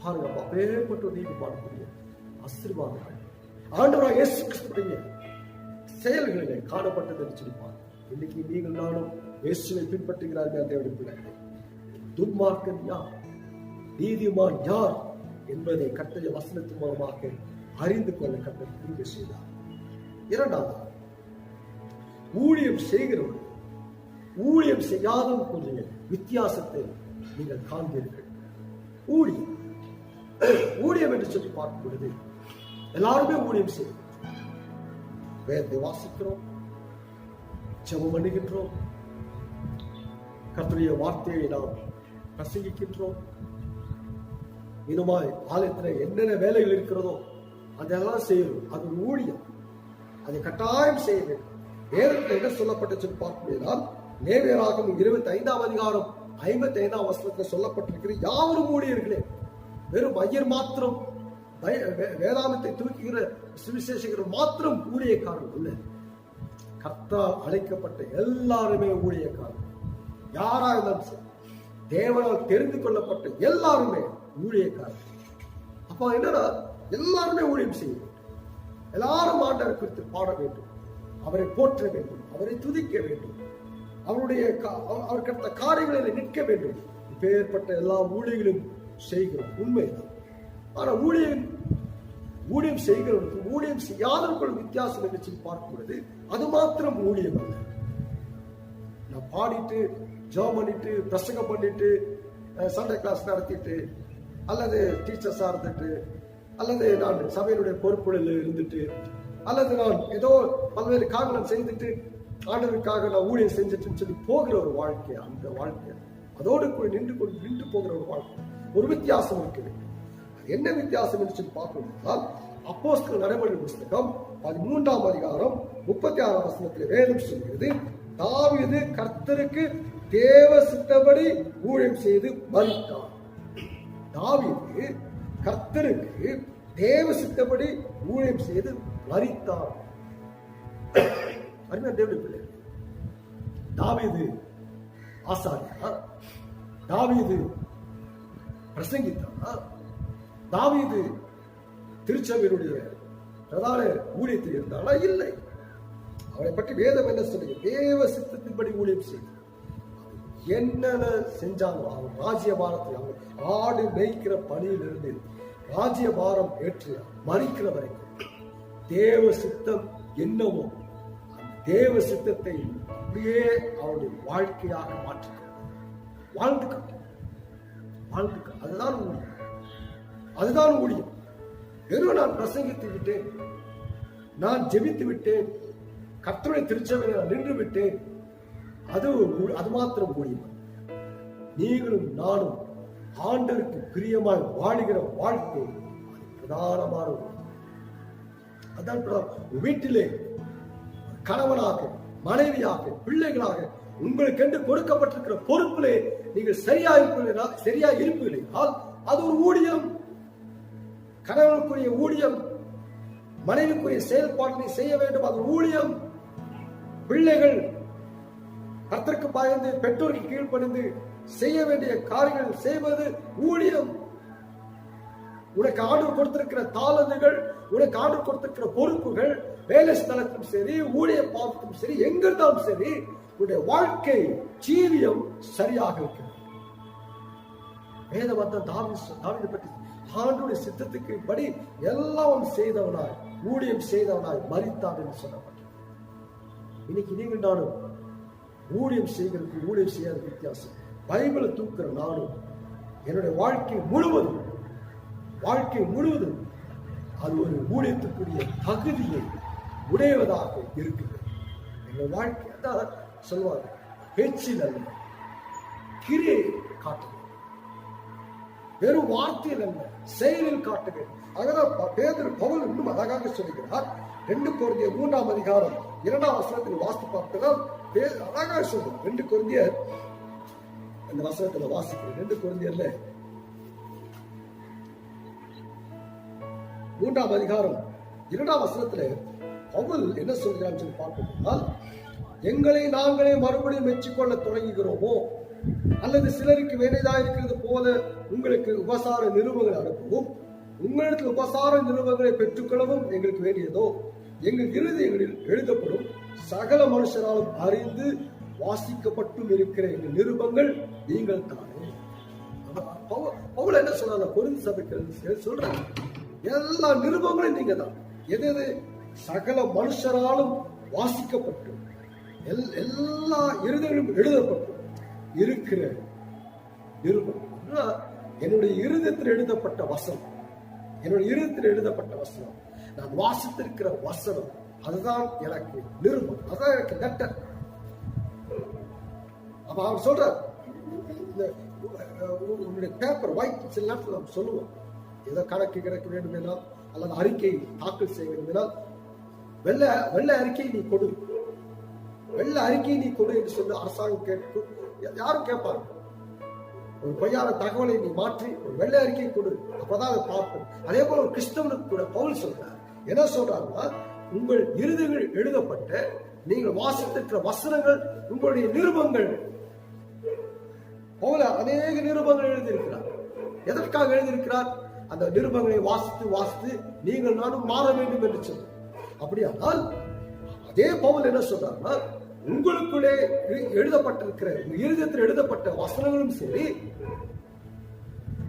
பாருங்க, அப்பேற்பட்ட ஒரு நீதிமானுக்குரிய ஆசீர்வாதம் ஆண்டவராக இயேசு கிறிஸ்துவின் செயல்களிலே காணப்பட்டது என்று சொல்லிப்பார். இன்னைக்கு நீங்கள் நானும் இயேசுவை பின்பற்றுகிறார்கள். தேவனுடைய பிள்ளைகளே, துன்மார்க்கன் யார், நீதிமான் யார் என்பதை கர்த்தருடைய வசனத்தின் மூலமாக அறிந்து கொள்ள கர்த்தர் கிருபை செய்தார். இரண்டாவது, ஊழியம் செய்கிறவர்கள் ஊழியம் செய்யாதவர்கள் கொஞ்சம் வித்தியாசத்தை நீங்கள் காண்பீர்கள். ஊழியம் என்று சொல்லி பார்க்கும் பொழுது எல்லாருமே ஊழியம் செய்யும். வேதத்தை வாசிக்கிறோம், ஜெபம் பண்ணுகின்றோம், கர்த்தருடைய வார்த்தையை நாம் பிரசங்கிக்கின்றோம். இன்னுமாய் ஆலயத்தில் என்னென்ன வேலைகள் இருக்கிறதோ அதெல்லாம் செய்யணும். அது ஒரு ஊழியம், அதை கட்டாயம் செய்ய வேண்டும். வேதத்தில் என்ன சொல்லப்பட்டு பார்க்கிறதால் லேவியராகமம் 25ஆம் அதிகாரம் 55ஆம் வசனத்தில் சொல்லப்பட்டிருக்கிற யாவரும் ஊழியர்களே. வெறும் ஐயர் மாத்திரம், வேதாமத்தை தூக்குகிற சுவிசேஷகர் மாத்திரம் ஊழியக்காரர்கள் இல்லை. கர்த்தரால் அழைக்கப்பட்ட எல்லாருமே ஊழியக்காரர்கள். யாரா இருந்தாலும் சரி, தேவனால் தெரிந்து கொள்ளப்பட்ட எல்லாருமே ஊழியக்காரர்கள். அப்ப என்னன்னா, எல்லாருமே ஊழியம் செய்ய வேண்டும். எல்லாரும் ஆண்டவரை குறித்து பாட வேண்டும், அவரை போற்ற வேண்டும், அவரை துதிக்க வேண்டும், அவர் கட்ட காரியங்களில் நிற்க வேண்டும். இப்பேற்பட்ட எல்லா ஊழியர்களும் செய்கிறோம், உண்மைதான். ஆனா ஊழியம் செய்கிறவர்களுக்கும் ஊழியம் செய்யாதவர்களுக்கும் வித்தியாசம் என்று பார்க்கும் பொழுது அது மாத்திரம் ஊழியம் அல்ல. நான் பாடிட்டு ஜெபம் பண்ணிட்டு பிரசங்கம் பண்ணிட்டு சண்டே கிளாஸ் நடத்திட்டு அல்லது டீச்சர்ஸா இருந்துட்டு அல்லது நான் சபையினுடைய பொறுப்புகளில் இருந்துட்டு அல்லது நான் ஏதோ பல்வேறு காரணம் செய்துட்டு ஆண்டவருக்காக நான் ஊழியம் செஞ்சுட்டுன்னு சொல்லி போகிற ஒரு வாழ்க்கை, அந்த வாழ்க்கை அதோடு கூட நின்று போகிற ஒரு வாழ்க்கை. ஒரு வித்தியாசம் இருக்குது. என்ன வித்தியாசம் என்று சொல்லி பார்க்கணும்னால், அப்போஸ்தலர் நடவடிக்கை புஸ்தகம் 13ஆம் அதிகாரம் 36ஆம் வசனத்தில் வேதம் சொல்கிறது, தாவீது கர்த்தருக்கு தேவ சித்தப்படி ஊழியம் செய்து மரித்தார். தாவீது கர்த்தருக்கு தேவ சித்தப்படி ஊழியம் செய்து மரித்தார். அருமையான தேவனுடைய பிள்ளை, தாவீது ஆசாரியா? தாவீது பிரசங்கித்தாரா? தாவீது திருச்சபையினுடைய பிரதான ஊழியத்தில் இருந்தாரா? இல்லை. அவரை பற்றி வேதம் என்ன சொல்லுங்க? தேவ சித்தத்தின்படி ஊழியம் செய்து என்னென்ன செஞ்சாங்க. அவன் ராஜ்யபாரத்தை, அவன் ஆடு மேய்க்கிற பணியிலிருந்து ராஜ்யபாரம் ஏற்று மறிக்கிற வரைக்கும் தேவ சித்தம் என்னவோ தேவ சித்தத்தை அப்படியே அவருடைய வாழ்க்கையாக மாற்றிக்கிறார். வாழ்ந்துக்க அதுதான் ஊழியம். அதுதான் ஊழியம். வெறும் நான் பிரசங்கித்து விட்டேன், நான் ஜெபித்து விட்டேன், கர்த்தருடைய திருச்சபையில் நான் நின்று விட்டேன், அது மாத்திரம் ஊழியம். நீங்களும் நானும் ஆண்டவருக்கு பிரியமாய் வாழுகிற வாழ்க்கை பிரதானமான அதான் வீட்டிலே கணவனாக, மனைவியாக, பிள்ளைகளாக உங்களுக்கென்று கொடுக்கப்பட்டிருக்கிற பொறுப்பிலே நீங்கள் சரியா இருப்பீர்கள். அது ஒரு ஊழியம். கணவனுக்குரிய ஊழியம், மனைவிக்குரிய செயல்பாட்டினை செய்ய வேண்டும், அது ஊழியம். பிள்ளைகள் கர்த்தருக்கு பயந்து பெற்றோருக்கு கீழ்ப்படிந்து செய்ய வேண்டிய காரியங்கள் செய்வது ஊழியம். உனக்கு ஆர்டர் கொடுத்திருக்கிற தாளந்துகள், உனக்கு ஆர்டர் கொடுத்திருக்கிற பொறுப்புகள், வேலை ஸ்தலத்தும் சரி, ஊழிய பார்த்தும் சரி, எங்கிருந்தாலும் சரி, உன்னுடைய வாழ்க்கை ஜீவியம் சரியாக இருக்கிறது. வேதவர்த்தன் தாவீதை பற்றி ஆண்டவருடைய சித்தத்துக்கு படி எல்லாம் செய்தவனாய், ஊழியம் செய்தவனாய் மரித்தான் என்று சொல்லப்பட்டது. இன்னைக்கு நீங்கள் நானும் ஊழியம் செய்கிறதுக்கு ஊழியம் செய்யாத வித்தியாசம். பைபிளை தூக்குற நானும் என்னுடைய வாழ்க்கை முழுவதும் அது ஒரு ஊழியத்துக்குரிய தகுதியை உடையவதாக இருக்குது. எங்கள் வாழ்க்கை தான் சொல்வாங்க, பேச்சில் அல்ல, கிரியை காட்டுங்க. வெறும் வார்த்தையில் அல்ல, செயலில் காட்டுங்க. அதனால் பவுல் இன்னும் அழகாக சொல்லுகிறார். 2 கொரிந்தியர் 3ஆம் அதிகாரம் 2ஆம் வசனத்தில் வாசித்து பார்த்தால் அழகாக சொல்றார். 2 கொரிந்தியர் அந்த வசனத்தில் வாசிக்கிறேன். 2 கொரிந்தியர்ல 3ஆம் அதிகாரம் 2ஆம் வசனத்துல பவுல் என்ன சொல்கிறான்னு சொல்லி பார்ப்போம்னால், எங்களை நாங்களே மறுபடியும் மெச்சிக்கொள்ள தொடங்குகிறோமோ, அல்லது சிலருக்கு வேண்டியதாக இருக்கிறது போல உங்களுக்கு உபசார நிருபங்களை அனுப்பவும், உங்களிடத்தில் உபசார நிருபங்களை பெற்றுக்கொள்ளவும் எங்களுக்கு வேண்டியதோ, எங்கள் இருதயங்களில் எழுதப்படும் சகல மனுஷராலும் அறிந்து வாசிக்கப்பட்டும் இருக்கிற எங்கள் நிருபங்கள் நீங்கள் தானே. பவுல் என்ன சொல்றாங்க? கொரிந்து சபைக்கு சொல்றாங்க, எல்லா நிருபங்களும் நீங்க தான். எது சகல மனுஷராலும் வாசிக்கப்பட்டு எல்லா இருதயங்களும் எழுதப்பட்டு இருக்கிற நிருபம். என்னுடைய இருதயத்தில் எழுதப்பட்ட வசனம், நான் வாசித்திருக்கிற வசனம், அதுதான் எனக்கு நிருபம், அதுதான் எனக்கு லெட்டர். அப்ப அவர் சொல்ற உன்னுடைய பேப்பர் ஒயிட், சில நேரத்தில் நம்ம சொல்லுவோம், ஏதோ கணக்கு வேண்டும் அல்லது அறிக்கை தாக்கல் செய்ய வேண்டும், வெள்ளை அறிக்கை நீ கொடு, என்று சொல்லி அரசாங்கம் கேட்கும். யாரும் கேட்பாங்க. ஒரு பொய்யான தகவலை நீ மாற்றி ஒரு வெள்ளை அறிக்கை கொடு, அப்பதான் அதை பார்ப்போம். அதே போல ஒரு கிறிஸ்தவனுக்கு கூட பவுல் சொல்றார். என்ன சொல்றாருன்னா, உங்கள் இருதயங்கள் எழுதப்பட்ட நீங்கள் வாசித்திருக்கிற வசனங்கள் உங்களுடைய நிருபங்கள். பவுல் அநேக நிருபங்கள் எழுதியிருக்கிறார். எதற்காக எழுதியிருக்கிறார்? அந்த நிருபங்களை வாசித்து நீங்கள் நானும் மாற வேண்டும் என்று சொல்றார். அப்படியானால் அதே பவுல் என்ன சொல்றாருன்னா, உங்களுக்குள்ளே எழுதப்பட்டிருக்கிற இருதயத்தில் எழுதப்பட்ட வசனங்களும் சரி,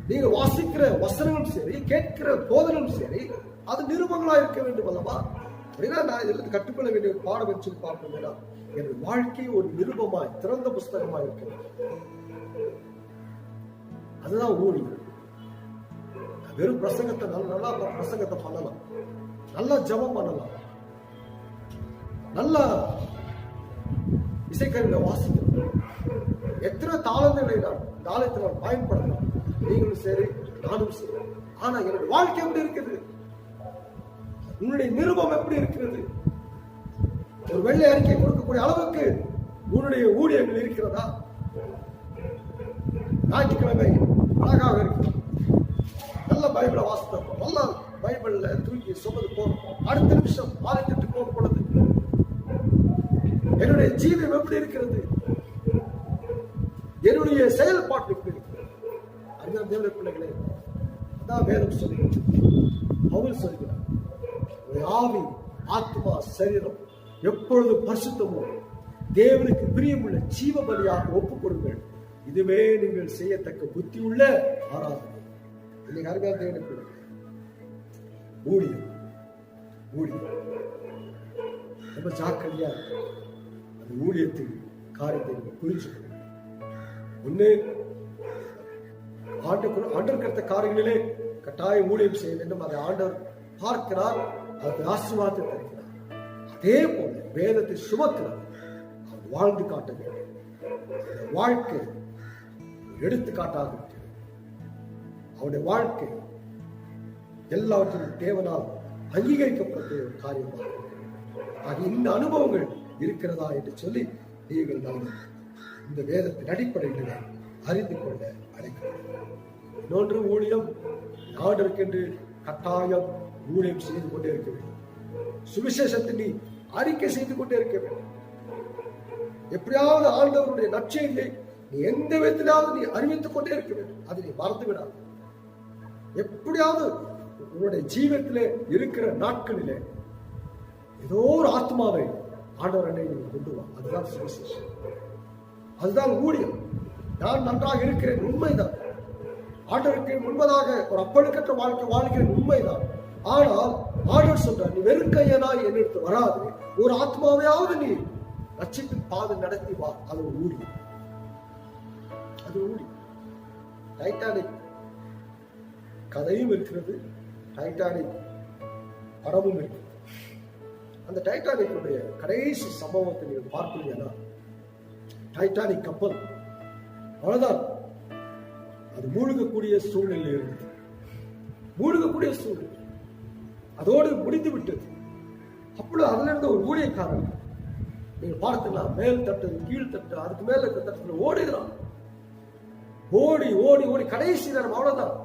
நீங்க வாசிக்கிற வசனங்களும் சரி, கேட்கிற போதனும் சரி, அது நிருபங்களா இருக்க வேண்டும் அல்லவா? அப்படின்னா நான் இதில் கற்றுக்கொள்ள வேண்டிய ஒரு பாடம் வச்சு பார்ப்போம். என் வாழ்க்கை ஒரு நிருபமாய், திறந்த புஸ்தகமாய் இருக்கிறது. அதுதான் ஊழியம். வெறும் பிரசங்கத்தை நல்லா பிரசங்கத்தை பண்ணலாம், நல்லா ஜெபம் பண்ணலாம், நல்லா இசைக்கருவிகளை வாசிக்கலாம், எத்தனை தாளத்தை நான் பயன்படலாம். நீங்களும் சரி, நானும் சரி. ஆனா என்னுடைய வாழ்க்கை எப்படி இருக்குது? உன்னுடைய நிருபம் எப்படி இருக்கிறது? ஒரு வெள்ளை அறிக்கை கொடுக்கக்கூடிய அளவுக்கு உன்னுடைய ஊழியர்கள் இருக்கிறதா? ஞாயிற்றுக்கிழமை அழகாக இருக்கிறோம், நல்ல பைபிளை வாசித்தோம், நல்ல பைபிள்ல தூக்கி சுமந்து போறோம். அடுத்த நிமிஷம் ஆலயத்திற்கு போகும் பொழுது என்னுடைய ஜீவனம் எப்படி இருக்கிறது? என்னுடைய செயல்பாட்டு எப்படி இருக்கிறது? அதுதான் தேவனுடைய பிள்ளைகளே, அதான் வேதம் சொல்லுகிறது. பவுல் சொல்கிறார், ஆவி, ஆத்மா, சரீரம் எப்பொழுது பரிசுத்தமோ தேவனுக்கு பிரியமுள்ள ஜீவ பலியாக ஒப்புக் கொடுங்கள். இதுவே நீங்கள் செய்யத்தக்க புத்தி உள்ள ஆராதனை. இன்னைக்கு அருமையான தேவனுடைய பிள்ளைகளே, ஊழியம் ரொம்ப ஜாக்கிரதையா அந்த ஊழியத்தின் காரியத்தை புரிஞ்சுக்கணும். ஒண்ணு, ஆண்டவர் கருத்த காரியங்களிலே கட்டாயம் ஊழியம் செய்ய வேண்டும். அதை ஆண்டவர் பார்க்கிறார், அதற்கு ஆசீர்வாதத்தை தருகிறார். அதே போல வேதத்தை சுமக்கிறார், அவர் வாழ்ந்து காட்ட வேண்டும். வாழ்க்கை எடுத்துக்காட்டாக அவருடைய வாழ்க்கை எல்லாவற்றிலும் தேவனால் அங்கீகரிக்கப்பட்ட ஒரு காரியமாக இந்த அனுபவங்கள் இருக்கிறதா என்று சொல்லி நீங்கள் நாம் இந்த வேதத்தின் அடிப்படையில் அறிந்து கொள்ள அழைக்கிறோம். இன்னொன்று, ஊழியம் நாடற்கென்று கட்டாயம் ஊழியம் செய்து கொண்டே இருக்க வேண்டும். சுவிசேஷத்தை நீ அறிக்கை செய்து கொண்டே இருக்க வேண்டும். எப்படியாவது ஆண்டவருடைய நற்செய்தியை நீ எந்த விதத்திலாவது நீ அறிவித்துக் கொண்டே இருக்க வேண்டும். அதை நீ மறந்து விடாது. எப்படியாவது உன்னுடைய ஜீவத்திலே இருக்கிற நாட்களிலே ஏதோ ஒரு ஆத்மாவை ஆண்டவர் என்னை கொண்டு வா. அதுதான் சுவிசேஷம், அதுதான் ஊழியம். நான் நன்றாக இருக்கிறேன், உண்மைதான். ஆண்டவருக்கு முன்பதாக ஒரு அப்பழுக்கற்ற வாழ்க்கை வாழ்கிறேன், உண்மைதான். ஆனால் ஆண்டவர் சொல்றார், நீ வெறும் கையனாய் என்னிடத்து வராது, ஒரு ஆத்மாவையாவது நீ ரட்சிப்பின் பாதை நடத்தி வா. அது ஒரு ஊழியம், அது ஊழியம். டைட்டானிக் கதையும் இருக்கிறது, டைட்டானிக் படமும் இருக்கிறது. அந்த டைட்டானிக்குடைய கடைசி சம்பவத்தை நீங்கள் பார்ப்பீங்கன்னா, டைட்டானிக் கப்பல் அவ்வளவுதான், அது மூழ்கக்கூடிய சூழ்நிலை இருந்தது. மூழ்கக்கூடிய சூழ்நிலை அதோடு முடிந்து விட்டது. அப்பொழுது அதுல இருந்த ஒரு ஊழியக்காரன் நீங்க பார்த்துக்கலாம், மேல் தட்டு கீழ் தட்டு அதுக்கு மேல இருக்க தட்டுல ஓடுகிறான். ஓடி ஓடி ஓடி கடைசி நேரம் அவ்வளவுதான்.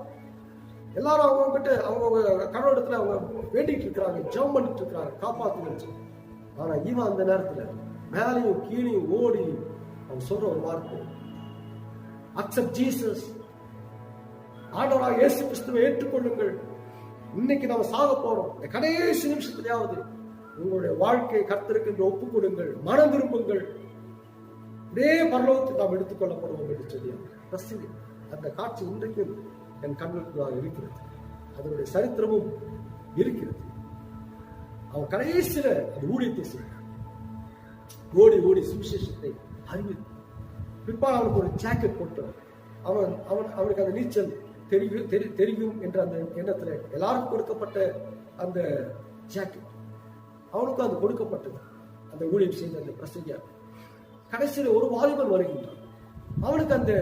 எல்லாரும் அவங்க கிட்ட அவங்க கடவுளத்துல அவங்க வேண்டிட்டு இருக்கிறாங்க, ஜெபம் பண்ணிட்டு இருக்கிறாங்க, காப்பாத்து. ஆனா இவன் அந்த நேரத்துல மேலையும் கீழையும் ஓடி அவன் சொல்ற ஒரு வார்த்தை, அக்செப்ட் ஜீசஸ், ஆண்டவராக இயேசு கிறிஸ்துவை ஏற்றுக்கொள்ளுங்கள். இன்னைக்கு நம்ம சாக போறோம், இந்த கடைசி நிமிஷத்திலேயாவது உங்களுடைய வாழ்க்கையை கர்த்தருக்கு என்று ஒப்புக் கொடுங்கள், மனம் திரும்புங்கள், இதே பரலோகத்தை நாம் எடுத்துக்கொள்ளப்படுவோம் என்று சொல்லி அந்த காட்சி இன்றைக்கும் என் கண்களுக்கு இருக்கிறது. அதனுடைய சரித்திரமும் இருக்கிறது. அவன் கடைசியில அந்த ஊழியத்தை செய்ய ஓடி ஓடி சுவிசேஷத்தை அறிவித்து பிற்பாடு அவனுக்கு ஒரு ஜாக்கெட் போட்டு அவனுக்கு அந்த நீச்சல் தெரியும் என்ற அந்த எண்ணத்துல எல்லாருக்கும் கொடுக்கப்பட்ட அந்த ஜாக்கெட் அவனுக்கும் அது கொடுக்கப்பட்டது. அந்த ஊழியம் செய்த அந்த பிரசங்க கடைசியில் ஒரு வாலிபன் வருகின்றான். அவனுக்கு அந்த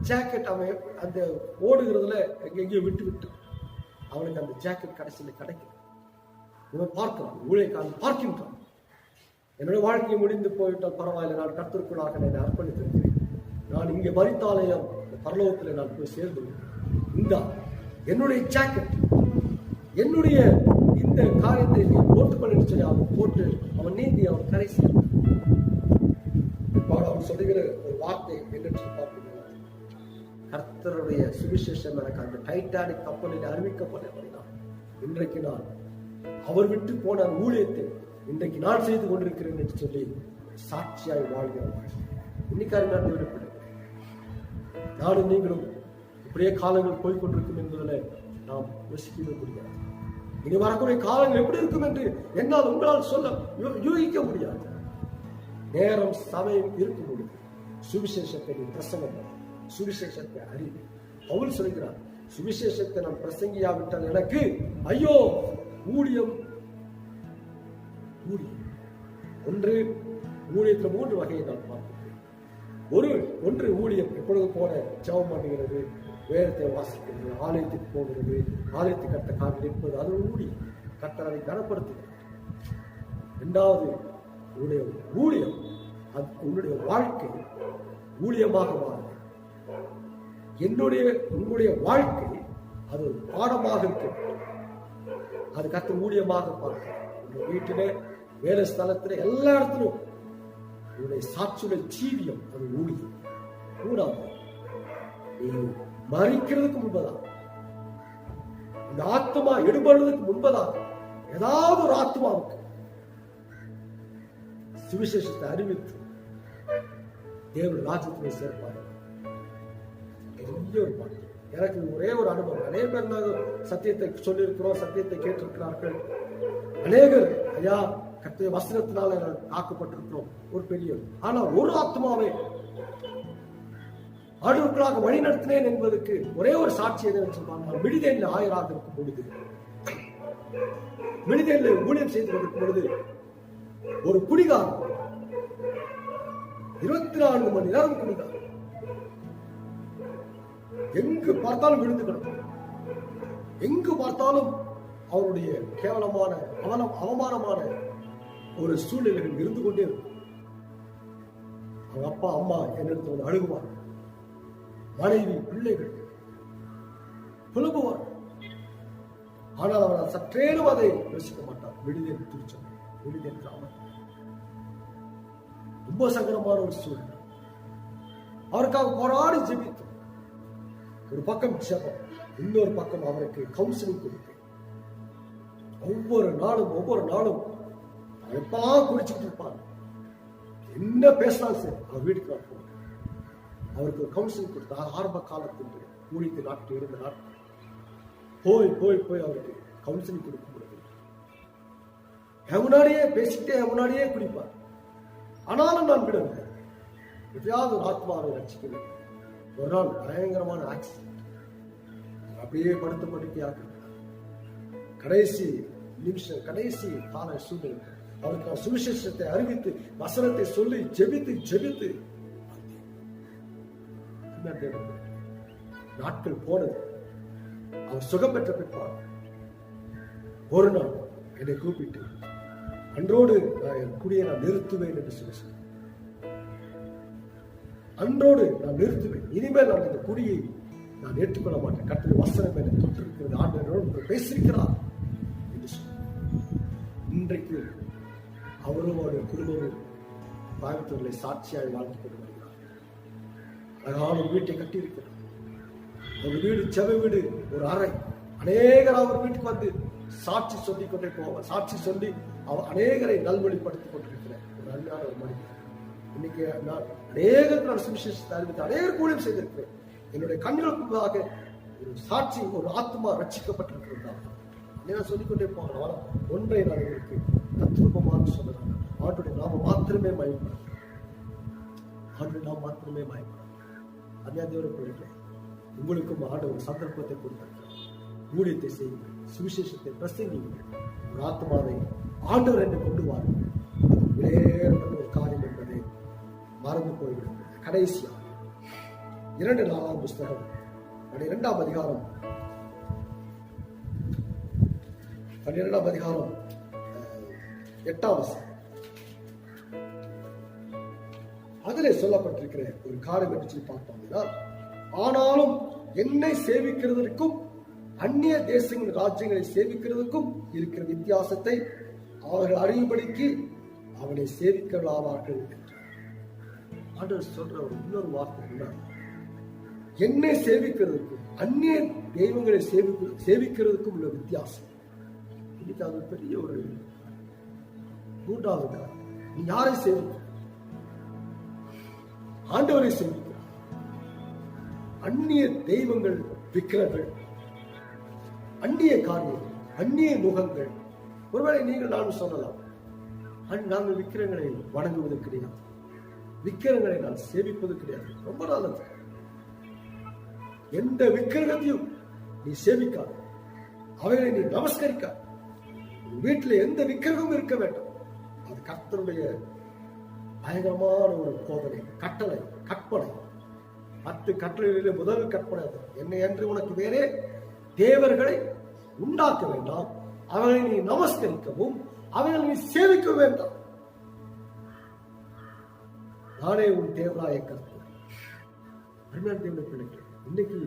ஜாக்கெட் அவன் அந்த ஓடுகிறதுல எங்கேயோ விட்டு விட்டு அவனுக்கு அந்த ஜாக்கெட் கடைசியில் கிடைக்கும். இவன் பார்க்கிறான், ஊழியக்காரன் பார்க்கின்றான், என்னுடைய வாழ்க்கை முடிந்து போய்விட்டால் பரவாயில்லை, நான் கர்த்தருக்குள்ளாக என்னை அர்ப்பணித்திருக்கிறேன், நான் இங்கே மரித்தாலயம் பரலோகத்தில் நான் போய் சேர்ந்து இந்த என்னுடைய ஜாக்கெட் என்னுடைய இந்த காரியத்தை நீ போட்டுக்கொள்ள சொல்லி அவன் போட்டு அவன் நீந்தி அவன் கடைசி அவன் சொல்லுகிற ஒரு வார்த்தை என்று பார்ப்பீங்க, கர்த்தருடைய சுவிசேஷம் எனக்கு அந்த டைட்டானிக் கப்பலில் அறிவிக்கப்பட்டபடிதான் இன்றைக்கு நான் அவர் விட்டு போன ஊழியத்தை இன்றைக்கு நான் செய்து கொண்டிருக்கிறேன் என்று சொல்லி சாட்சியாய் வாழ்கிறேன். இன்னைக்கு நானும் நீங்களும் இப்படியே காலங்கள் போய்கொண்டிருக்கும் என்பதில் நாம் யோசிக்கவே முடியாது. இனி வரக்கூடிய காலங்கள் எப்படி இருக்கும் என்று என்னால் உங்களால் சொல்ல யூகிக்க முடியாது. நேரம் சமயம் இருக்கும் பொழுது சுவிசேஷத்தை நீ பிரசங்கம், சுவிசேஷத்தை அறிவு. பவுல் சொல்கிறார், சுவிசேஷத்தை நான் பிரசங்கியாவிட்டால் எனக்கு ஐயோ. ஊழியம் ஒன்று, ஊழியத்தில் 3 வகையை நான் பார்க்கிறேன். ஒன்று ஊழியம் எப்பொழுது போல ஜெபம் பண்ணுகிறது, வேதத்தை வாசிக்கிறது, ஆலயத்துக்கு போகிறது, ஆலயத்தை கட்ட காலில் நிற்பது, அது ஊழியம். கர்த்தர் அதை கனப்படுத்துகிறார். இரண்டாவது, உன்னுடைய ஊழியம், அது உன்னுடைய வாழ்க்கை ஊழியமாக மாறும். உன்னுடைய வாழ்க்கை அது ஒரு பாடமாக இருக்கும். அது கர்த்தர் ஊழியமாக பார்க்கிறார். உன்னுடைய வீட்டிலே, வேலை ஸ்தலத்திலே, எல்லா இடத்திலும் உன்னுடைய சாட்சியுடைய ஜீவியம் அது ஊழியம். கூடாது. நீ மறிக்கிறதுக்கு முன்பதாக, இந்த ஆத்மா எடுபடுவதற்கு முன்பதாக ஏதாவது ஒரு ஆத்மாவுக்கு சுவிசேஷத்தை அறிவித்து தேவனுடைய ராஜ்யத்திலே சேர்ப்பார். பெரிய ஒரு பாட்டு. எனக்கு ஒரே ஒரு அனுபவம். அநேக பேர் நாங்கள் சத்தியத்தை சொல்லியிருக்கிறோம், சத்தியத்தை கேட்டிருக்கிறார்கள். அநேகர் ஐயா கர்த்தருடைய வசனத்தினால காக்கப்பட்டிருக்கிறோம். ஒரு பெரிய, ஆனா ஒரு ஆத்மாவை ஆண்டவருக்குள்ளாக வழி நடத்தினேன் என்பதற்கு ஒரே ஒரு சாட்சி எதுன்னு சொல்றாங்க. விடுதலையில் ஆயராக இருக்கும் பொழுது, விடுதலையில் ஊழியம் செய்து கொண்டிருக்கும் பொழுது, ஒரு குடிகாரன் 24 மணி நேரம் குடிகாரன், எங்கு பார்த்தாலும் விழுந்து கிடக்கும். எங்கு பார்த்தாலும் அவருடைய கேவலமான அவமானமான ஒரு சூழ்நிலைகள் இருந்து கொண்டே இருக்கும். அவங்க அப்பா அம்மா என்னிடத்தில் வந்து அழுகுவார், மனைவி பிள்ளைகள் புலம்புவார். ஆனால் அவர் சற்றேனும் அதை யோசிக்க மாட்டார். விடுதலை திருச்சம், விடுதலை கிராமம், ரொம்ப சங்கடமான ஒரு சூழ்நிலை. அவருக்காக போராடி ஜெபித்தோம். ஒரு பக்கம் ஜெபம், இன்னொரு பக்கம் அவருக்கு கவுன்சிலிங் கொடுத்தேன். ஒவ்வொரு நாளும் எப்பெல்லாம் குடிச்சுட்டு இருப்பாங்க. என்ன பேசினாலும் சரி, அவர் வீட்டுக்கு நான் போவேன். அவருக்கு ஒரு கவுன்சிலிங் கொடுத்தா. ஆரம்ப காலத்தில் ஊழியத்து நாட்டு இருந்த நாட்கள் போய் அவருக்கு கவுன்சிலிங் கொடுக்கும் பொழுது முன்னாடியே பேசிக்கிட்டே முன்னாடியே குடிப்பார். ஆனாலும் நான் விடுவேன். எப்பயாவது ஒரு ஆத்மாவை ரட்சிக்கிறேன். ஒரு நாள் பயங்கரமான ஆக்சிடென்ட், அப்படியே படுக்கையாக கடைசி நிமிஷம், கடைசி கால சூழ்நிலை அவருக்கு நான் சுவிசேஷத்தை அறிவித்து வசனத்தை சொல்லி ஜெபித்து நாட்கள் போனது. அவர் சுகம் பெற்ற பிற்பாடு ஒரு நாள் என்னை கூப்பிட்டு, அன்றோடு நான் என் குடியை நான் நிறுத்துவேன் என்று சொல்லி சொன்னார். அன்றோடு நான் நிறுத்துவேன், இனிமேல் நான் இந்த குடியை நான் ஏற்றுக்கொள்ள மாட்டேன். கர்த்தருடைய வசனம் என்னை தொட்டிருக்கிறது, ஆண்டவரோடு பேசியிருக்கிறார் என்று சொன்னார். இன்றைக்கு அவரும் அவருடைய குடும்பமும் கோயம்புத்தூர்களை சாட்சியாக வாழ்ந்து கொண்டு வருகிறார். அழகான ஒரு வீட்டை கட்டியிருக்கிறார். ஒரு வீடு, செவ வீடு, ஒரு அறை. அநேகர் அவர் வீட்டுக்கு வந்து சாட்சி சொல்லிக் கொண்டே போவார். சாட்சி சொல்லி அவர் அநேகரை நல்வழிப்படுத்திக் கொண்டிருக்கிறார். ஒரு அருமையான ஒரு மனிதர். இன்னைக்கு நான் அநேகருக்கு நான் சுவிசேஷத்தை அறிவித்து அநேகர் ஊழியம் செய்திருக்கிறேன். என்னுடைய கண்களுக்கு முன்பாக ஒரு சாட்சி, ஒரு ஆத்மா ரட்சிக்கப்பட்டிருக்கிறார். நான் சொல்லிக்கொண்டே போகிறேன். ஒன்றை நான் உங்களுக்கு தத்துவமாக சொல்லுறேன். ஆண்டுடைய நாம மாத்திரமே மயப்படும். ஆண்டுடைய நாம் மாத்திரமே மயப்படும். அந்நியாதியோட பிள்ளைகள், உங்களுக்கும் ஆண்டு ஒரு சந்தர்ப்பத்தை கொடுத்திருக்கிறார். ஊழியத்தை செய்யுங்கள், சுவிசேஷத்தை பிரசங்கியுங்கள். ஒரு ஆத்மாவை ஆண்டவர் என்று கொண்டு வாருங்கள். அது விலையேறப்பட்ட ஒரு காரியம் என்பதை மறந்து போய்விடும். கடைசியாக 2 நாளாம் புஸ்தகம் 12ஆம் அதிகாரம் 8ஆம் வசனம். அதிலே சொல்லப்பட்டிருக்கிற ஒரு காரியம் என்று சொல்லி பார்த்தோம்னா, ஆனாலும் என்னை சேவிக்கிறதற்கும் அந்நிய தேசங்களின் ராஜ்யங்களை சேவிக்கிறதுக்கும் இருக்கிற வித்தியாசத்தை அவர்கள் அறியும்படிக்கு அவனை சேவிக்கலாவார்கள் என்றார். ஆண்டவர் சொல்ற ஒரு இன்னொரு வார்த்தை, என்னை சேவிக்கிறதுக்கும் அந்நிய தெய்வங்களை சேவிக்கிறதுக்கும் உள்ள வித்தியாசம். இன்னைக்கு அது பெரிய ஒரு 3வது காரணம். நீ யாரை சேவிக்க? ஆண்டவரை சேவிக்க. அந்நிய தெய்வங்கள், விக்கிரங்கள், அந்நிய காரியங்கள், அந்நிய முகங்கள். ஒருவேளை நீங்கள் நானும் சொல்லலாம், நாங்கள் விக்கிரங்களை வணங்குவது கிடையாது, விக்கிரங்களை நான் சேவிப்பது கிடையாது. ரொம்ப நல்லது. எந்த விக்கிரகத்தையும் நீ சேவிக்காத, அவைகளை நீ நமஸ்கரிக்காத. வீட்டில் எந்த விக்கிரகமும் இருக்க வேண்டும். அது கர்த்தருடைய பயங்கரமான ஒரு போதனை, கட்டளை, கற்பனை. 10 கட்டளைகளிலே முதல் கற்பனை அது. என்னை அன்று உனக்கு வேறே தேவர்களை உண்டாக்க வேண்டாம், அவர்களை நீ நமஸ்கரிக்கவும் அவர்களை நீ சேவிக்க வேண்டாம், நானே உன் தேவனாய கர்த்தர். அருமையான தேவனுடைய பிள்ளைகள், இன்னைக்கு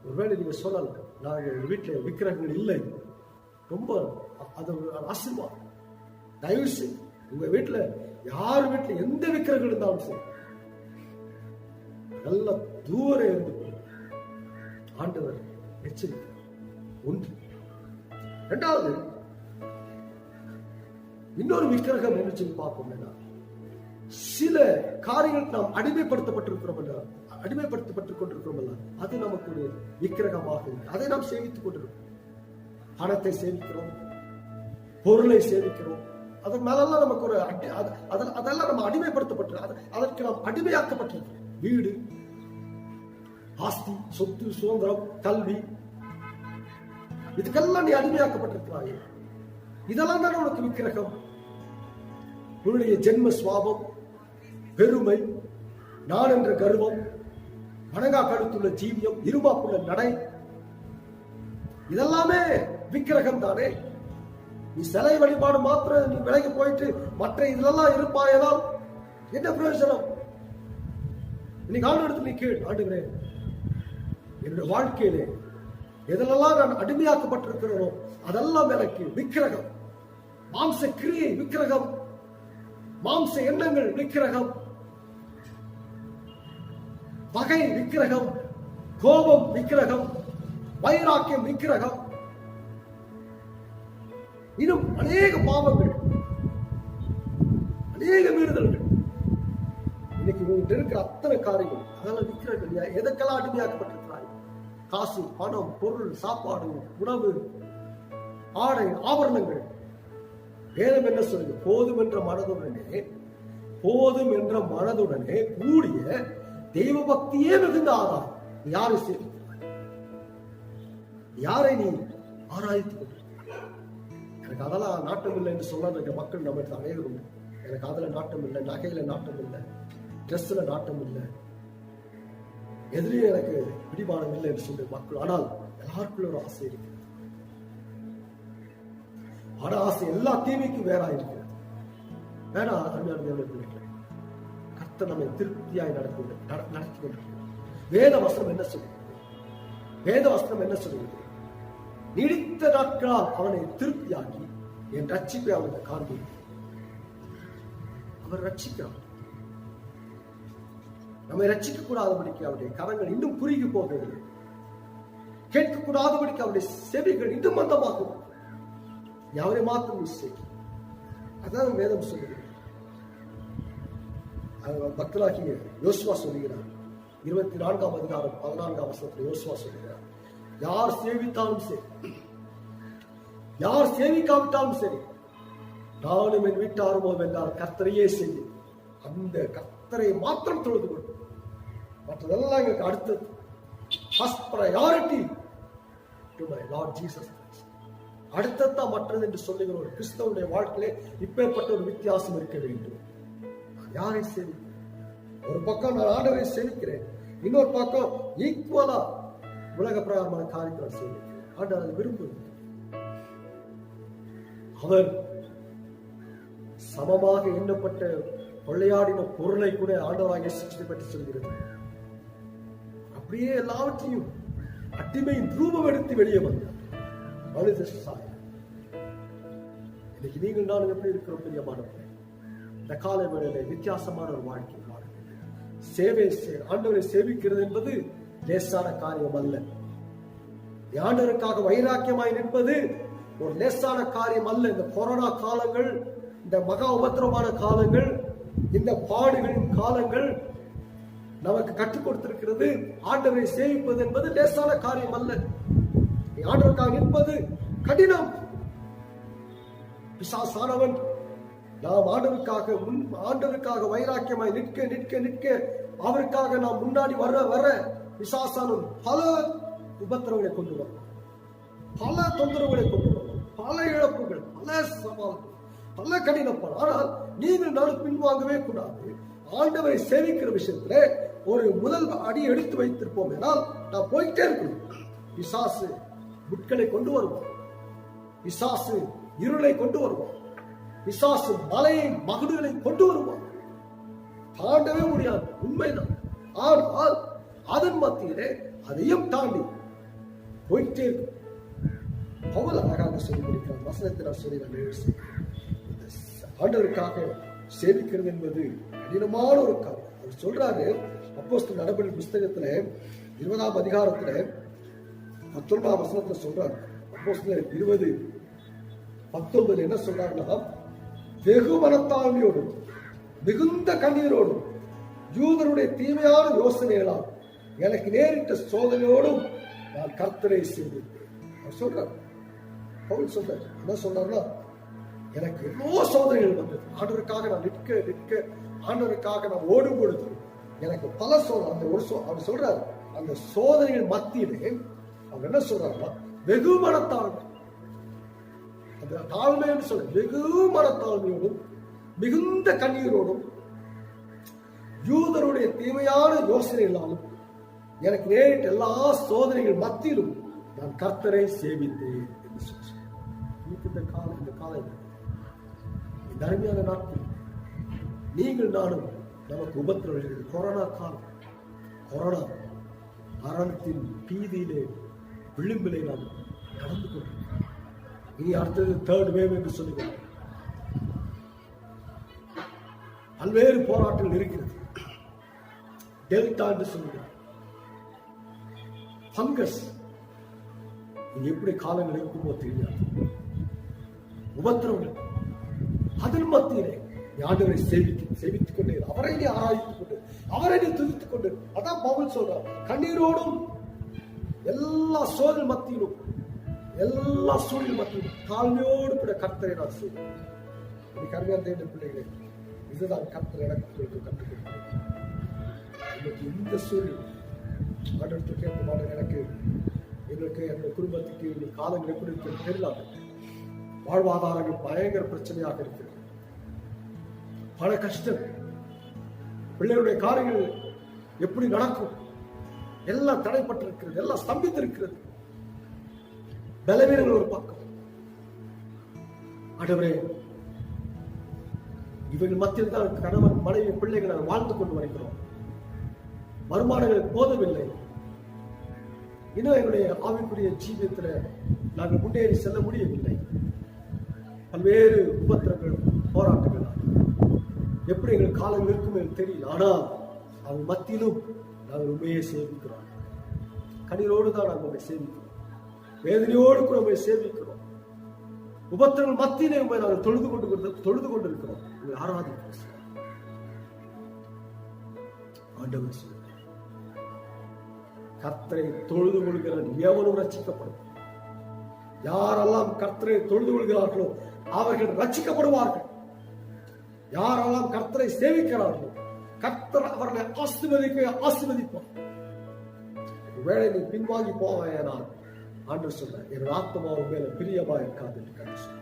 ஒருவேளை நீங்க சொல்லலாம், நாங்கள் வீட்டில் விக்கிரகங்கள் இல்லை, ரொம்ப அது ஒரு ஆசீர்வாதம். தயவு செய்து உங்க வீட்டுல யார் வீட்டுல எந்த விக்கிரகங்கள் இருந்தாலும் சரி, நல்ல தூர இருந்து ஆண்டவர் எச்சரிக்கிறார். ஒன்று. இரண்டாவது, இன்னொரு விக்கிரகம் என்ன சொல்லி பார்ப்போம்னா, சில காரியங்களுக்கு நாம் அடிமைப்படுத்தப்பட்டிருக்கிறோம், அடிமைப்படுத்தப்பட்டுக் கொண்டிருக்கிறோம், அது நமக்கு ஒரு விக்கிரகமாக இருக்கு. அதை நாம் சேவித்துக் கொண்டிருக்கிறோம். பணத்தை சேவிக்கிறோம், பொருளை சேவிக்கிறோம், அதன் மேலெல்லாம் நமக்கு ஒரு அதெல்லாம் நம்ம அடிமைப்படுத்தப்பட்டிருக்கிறோம், அதற்கு நாம் அடிமையாக்கப்பட்டிருக்கிறோம். வீடு, ஆஸ்தி, சொத்து, சுதந்திரம், கல்வி, இதுக்கெல்லாம் நீ அடிமையாக்கப்பட்டிருக்கிறாயே. இதெல்லாம் தான் உனக்கு விக்கிரகம். உன்னுடைய ஜென்ம சுவாபம், பெருமை, நான் என்ற கர்வம், வணங்கா கழுத்துள்ள ஜீவியம், இருமாப்புள்ள நடை, இதெல்லாமே விக்கிரகம் தானே. நீ சிலை வழிபாடு மாத்திரம் நீ விலகி போயிட்டு மற்ற இதெல்லாம் இருப்பாயெல்லாம் என்ன பிரயோஜனம்? இன்னைக்கு ஆண்டு எடுத்து நீ கேள், ஆண்டுகிறேன், என்னுடைய வாழ்க்கையிலே எதெல்லாம் நான் அடிமையாக்கப்பட்டிருக்கிறோம் அதெல்லாம் எனக்கு விக்கிரகம். மாம்ச கிரியை விக்கிரகம், மாம்ச எண்ணங்கள் விக்கிரகம், பகை விக்கிரகம், கோபம் விக்கிரகம், வைராக்கியம் விக்கிரகம், இன்னும் அநேக பாவங்கள், அநேக மீறுதல்கள். இன்னைக்கு உங்ககிட்ட இருக்கிற அத்தனை காரியங்கள் அதெல்லாம் விக்கிரகம். எதற்கெல்லாம் அடிமையாக்கப்பட்டிருக்கிறாய்? காசு, பணம், பொருள், சாப்பாடு, உணவு, ஆடை, ஆபரணங்கள். வேதம் என்ன சொல்லுங்க? போதும் என்ற மனதுடனே கூடிய தெய்வ பக்தியே மிகுந்த ஆதாரம். யாரை சேர்க்கிறாய்? யாரை நீ ஆராய்த்து கொண்டிருக்கிறாய்? எனக்கு அதெல்லாம் நாட்டம் இல்லை என்று சொல்லாத மக்கள் நம்ம அநேகர் உண்டு. எனக்கு அதுல நாட்டம் இல்லை, நகையில நாட்டம் இல்லை, ட்ரெஸ்ல நாட்டம் இல்லை, எதிரியும் எனக்கு பிடிமானம் இல்லை என்று சொல்ற மக்கள். ஆனால் எல்லாருக்குள்ள ஒரு ஆசை இருக்கிறது. ஆனா ஆசை எல்லா தீமைக்கும் வேறா இருக்கிறது. வேணா அருமையான பிள்ளைகளை, கர்த்தர் நம்மை திருப்தியாய் நடத்தி கொண்டிருக்கிறார். வேத வஸ்திரம் என்ன சொல்லுகிறது? நீடித்த நாட்களால் அவனை திருப்தியாக்கி என் ரட்சிப்பை அவனுக்கு காண்பிக்கிறார். அவர் ரட்சிக்கிறார். நம்மை ரட்சிக்க கூடாதபடிக்கு அவருடைய கரங்கள் இன்னும் குறுகி போகவில்லை. கேட்கக்கூடாதபடிக்கு அவருடைய செவிகள் இன்னும் மந்தமாகும். அவரை மாத்திரம் மிஸ்டேக். அதான் வேதம் சொல்லுகிறது. பக்தராகிய யோசுவா சொல்லுகிறார், 24ஆம் அதிகாரம் 14ஆம் வசனத்தில் யோசுவா சொல்லுகிறார், யார் சேவித்தாலும் சரி, யார் சேவிக்காவிட்டாலும் சரி, நானும் என் வீட்டாருமோ என்றால் கர்த்தரையே செய்யும். அந்த கர்த்தரை மாத்திரம் தொழுது கொள்ளும். மற்றதெல்லாம் எங்களுக்கு அடுத்தது. First priority to my Lord Jesus Christ. அடுத்ததான் மற்றது என்று சொல்லுகிற ஒரு கிறிஸ்தவனுடைய வாழ்க்கையிலே இப்பேற்பட்ட ஒரு வித்தியாசம் இருக்க வேண்டும். நான் யாரை சேவிக்கிறேன்? ஒரு பக்கம் நான் ஆண்டவரை சேவிக்கிறேன், இன்னொரு பக்கம் ஈக்குவலா உலக பிரகாரமான காரியத்தை சேவிக்கிறேன். ஆண்டவர் அதை விரும்புகிறார். அவர் சமமாக எண்ணப்பட்ட கொள்ளையாடின பொருளை கூட ஆண்டவராக இயேசு பற்றி சொல்கிறது. அப்படியே எல்லாவற்றையும் அடிமையின் ரூபம் எடுத்து வெளியே வந்தார். மனித சாயம். இன்னைக்கு நீங்கள் நானும் எப்படி இருக்கிறோம் பிரியமானவர்களே? இந்த காலை வேளையிலே வித்தியாசமான ஒரு வாழ்க்கை சேவை ஆண்டவரை சேவிக்கிறது என்பது லேசான காரியம் அல்ல. ஆண்டவருக்காக வைராக்கியமாய் நிற்பது ஒரு லேசான காரியம் அல்ல. இந்த கொரோனா காலங்கள், இந்த மகா உபத்திரமான காலங்கள், இந்த பாடுகளின் காலங்கள் நமக்கு கற்றுக் கொடுத்திருக்கிறது. ஆண்டவரை சேவிப்பது என்பது லேசான காரியம் அல்ல. ஆண்டவருக்காக நிற்பது கடினம். பிசாசானவன் நாம் ஆண்டவருக்காக வைராக்கியமாய் நிற்க அவருக்காக நாம் முன்னாடி வர பிசாசானவன் பல உபத்திரங்களை கொண்டு வரும், பல தொந்தரவுகளை கொண்டு வரும், பல இழப்புகள், பல சவால்கள், பல கடினப்படும். ஆனால் நீங்கள் நானும் பின்வாங்கவே கூடாது. ஆண்டவரை சேவிக்கிற விஷயத்துல ஒரு முதல் அடி எடுத்து வைத்திருப்போம் என்றால் நான் போயிட்டே இருக்கணும். பிசாசு முட்களை கொண்டு வருவோம், பிசாசு இருளை கொண்டு வருவோம், பிசாசு மலையை மகுடுகளை கொண்டு வருவோம். தாண்டவே முடியாது, உண்மைதான். ஆனால் அதன் மத்தியிலே அதையும் தாண்டி போயிட்டே இருக்கும். பவுல் அழகாக சொல்லி கொடுக்கிறார். வசனத்தை நான் சொல்லி ஆண்டவருக்காக சேவிக்கிறது என்பது கடினமான ஒரு காரியம். அவர் சொல்றாரு, அப்போஸ்தலர் நடபடிகள் புஸ்தகத்துல 20ஆம் அதிகாரத்துல 19ஆம் வசனத்துல சொல்றாரு. அப்போஸ்தலர் 20:19 என்ன சொல்றாருன்னா, வெகு மனத்தாழ்மையோடும் மிகுந்த கண்ணீரோடும் யூதருடைய தீமையான யோசனைகளால் எனக்கு நேரிட்ட சோதனையோடும் நான் கர்த்தரை சேவித்தேன். அவர் சொல்றார், பவுல் சொல்றார். என்ன சொல்றாருன்னா, எனக்கு எவ்வளோ சோதனைகள் வந்தது, ஆண்டவருக்காக நான் நிற்க ஆண்டவருக்காக நான் ஓடும் பொழுது எனக்கு பல சோதனை. அவர் சொல்றாரு, அந்த சோதனைகள் மத்தியிலே அவர் என்ன சொல்றாருன்னா, வெகு மனத்தாழ்மை, அந்த தாழ்மைன்னு சொல்ற, வெகு மனத்தாழ்மையோடும் மிகுந்த கண்ணீரோடும் யூதருடைய தீமையான யோசனைகளாலும் எனக்கு நேரிட்ட எல்லா சோதனைகள் மத்தியிலும் நான் கர்த்தரை சேவித்தேன் என்று சொல்றேன். இந்த காலம் இந்த அருமையான நாட்கள் நீங்கள் நானும் நமக்கு உபத்திரவங்கள். கொரோனா காலம், கொரோனா மரணத்தின் பீதியிலே விளிம்பிலே நாம் நடந்து கொண்டிருக்கிறோம். இனி அடுத்தது தேர்ட் வேவ் என்று சொல்லுகிறோம். பல்வேறு போராட்டங்கள் இருக்கிறது. டெல்டா என்று சொல்லுகிறார், பங்கஸ், எப்படி காலங்கள் இருக்குமோ தெரியாது. உபத்திரவங்கள், அதன் மத்தியிலே ஆண்டவரை சேவித்துக் கொண்டு, அவரை நீ ஆராய்த்துக் கொண்டு, அவரை நீ துதித்துக் கொண்டு. அதான் பவுல் சொல்றார், கண்ணீரோடும் எல்லா சோதனை மத்தியிலும், எல்லா சூழ்நிலை மத்தியிலும் தாழ்மையோடு கூட கர்த்தரை நான் செய்வேன். கருமையான தேவ பிள்ளைகளே, இதுதான் கர்த்தர் எனக்கு கற்றுக் கொடுக்கிறார். இந்த சூழ்நிலை ஆண்டவர்கிட்ட கேட்க மாட்டேன். எங்களுக்கு என்னுடைய குடும்பத்துக்கு இந்த காலங்கள் எப்படி இருக்கு தெரியலாது. வாழ்வாதாரங்கள் பயங்கர பிரச்சனையாக இருக்கிறது, பல கஷ்டம், பிள்ளைகளுடைய காரியங்கள் எப்படி நடக்கும், எல்லாம் தடைப்பட்டிருக்கிறது, எல்லாம் ஸ்தம்பித்திருக்கிறது. பலவீனங்கள் ஒரு பக்கம். ஆண்டவரே, இவர்கள் மத்தியில் தான் கணவன் மனைவி பிள்ளைகள் வாழ்ந்து கொண்டு வருகிறோம். வருமானங்கள் போதவில்லை. இன்னும் எங்களுடைய ஆவிக்குரிய ஜீவியத்தில் நாங்கள் முன்னேறி செல்ல முடியவில்லை. பல்வேறு உபத்திரங்கள், போராட்டங்கள், எப்படி எங்கள் காலங்கள் இருக்கும் என்று தெரியல. ஆனால் அவன் மத்தியிலும் நாங்கள் உண்மையை சேவிக்கிறோம். கண்ணீரோடு தான் நாங்கள் உண்மை சேவிக்கிறோம், வேதனையோடு கூட உண்மை சேவிக்கிறோம். உபத்திரங்கள் மத்தியிலே உண்மை நாங்கள் தொழுது கொண்டிருக்கிறோம், உங்களை ஆராதிக்கிறோம். ஆண்டவர் கர்த்தரை தொழுது கொள்கிறார் எவனும் ரட்சிக்கப்படும். யாரெல்லாம் கர்த்தரை தொழுது கொள்கிறார்களோ அவர்கள் ரட்சிக்கப்படுவார்கள். யாரெல்லாம் கர்த்தரை சேவிக்கிறார்களோ கர்த்தர் அவர்களை ஆசீர்வதிப்பார். ஒருவேளை நீ பின்வாங்கி போவேனால் ஆண்டவர் சொல்ற, என் ஆத்மாவும் மேல பிரியமா இருக்காது என்று கர்த்தர் சொல்ற.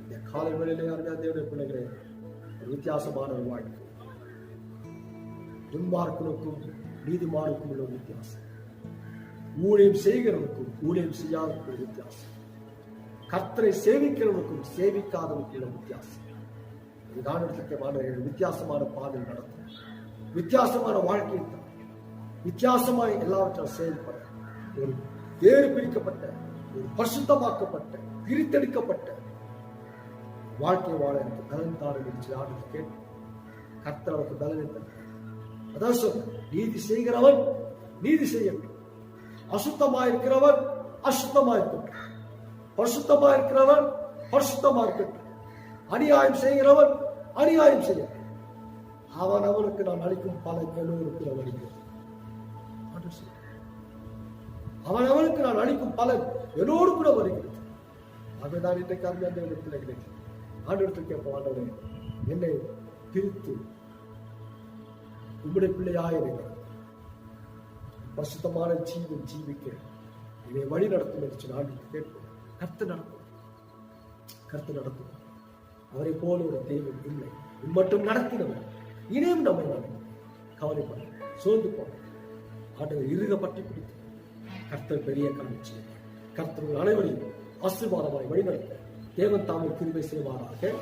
இந்த காலை வேளையிலே தேவனுடைய பிள்ளைகளே, ஒரு வித்தியாசமான ஒரு வாழ்க்கை. துன்மார்க்கனுக்கும் நீதிமானுக்கும் உள்ள வித்தியாசம், ஊழியம் செய்கிறவனுக்கும் ஊழியம் செய்யாதவனுக்கும் வித்தியாசம், கர்த்தரை சேவிக்கிறவனுக்கும் சேவிக்காதவனுக்கும் உள்ள வித்தியாசம். வித்தியாசமான பாதை நடத்தும், வித்தியாசமான வாழ்க்கையை தான், வித்தியாசமாய் எல்லாவற்றையும் செயல்பட, ஒரு வேறு பிரிக்கப்பட்ட, ஒரு பரிசுத்தமாக்கப்பட்ட, பிரித்தெடுக்கப்பட்ட வாழ்க்கை வாழ எனக்கு பலன் தாருங்கள் கேட்டு கர்த்தர் அவருக்கு பலனை. அதான் சொல்ற, நீதி செய்கிறவன் நீதி செய்யட்டும், அசுத்தமா இருக்கிறவன் அசுத்தமா இருக்கட்டும், பரிசுத்தமா இருக்கிறவன் பரிசுத்தமா இருக்கட்டும், அநியாயம் செய்கிறவன் அநியாயம் செய்யட்டும், அவன் அவனுக்கு நான் அளிக்கும் பலன் எல்லோருக்கும் அளிக்கிறேன். அவன் அவனுக்கு நான் அளிக்கும் பலன் என்னோடு கூட வருகிறது. ஆகவேதான் இன்றைக்கு அந்த பிள்ளைகளை ஆண்டவருக்கு கேட்போம், ஆண்டவரே என்னை பிரித்து உம்முடைய பிள்ளையாக பரிசுத்தமான ஜீவன் ஜீவிக்க இதை வழி நடத்தும் என்று நான் கேட்போம். கர்த்தர் நடத்தும். அவரை போல ஒரு தெய்வம் இல்லை, மட்டும் நடத்தினவர் இனியும் நம்மை கவலைப்பட சோர்ந்து போக ஆண்டவர் இறுக பற்றி பிடித்து கர்த்தர் பெரிய காரியம் செய்வார். கர்த்தர் அனைவரையும் ஆசீர்வாதமாய் வழிநடத்த தேவன் தாமே கிருபை செய்வாராக.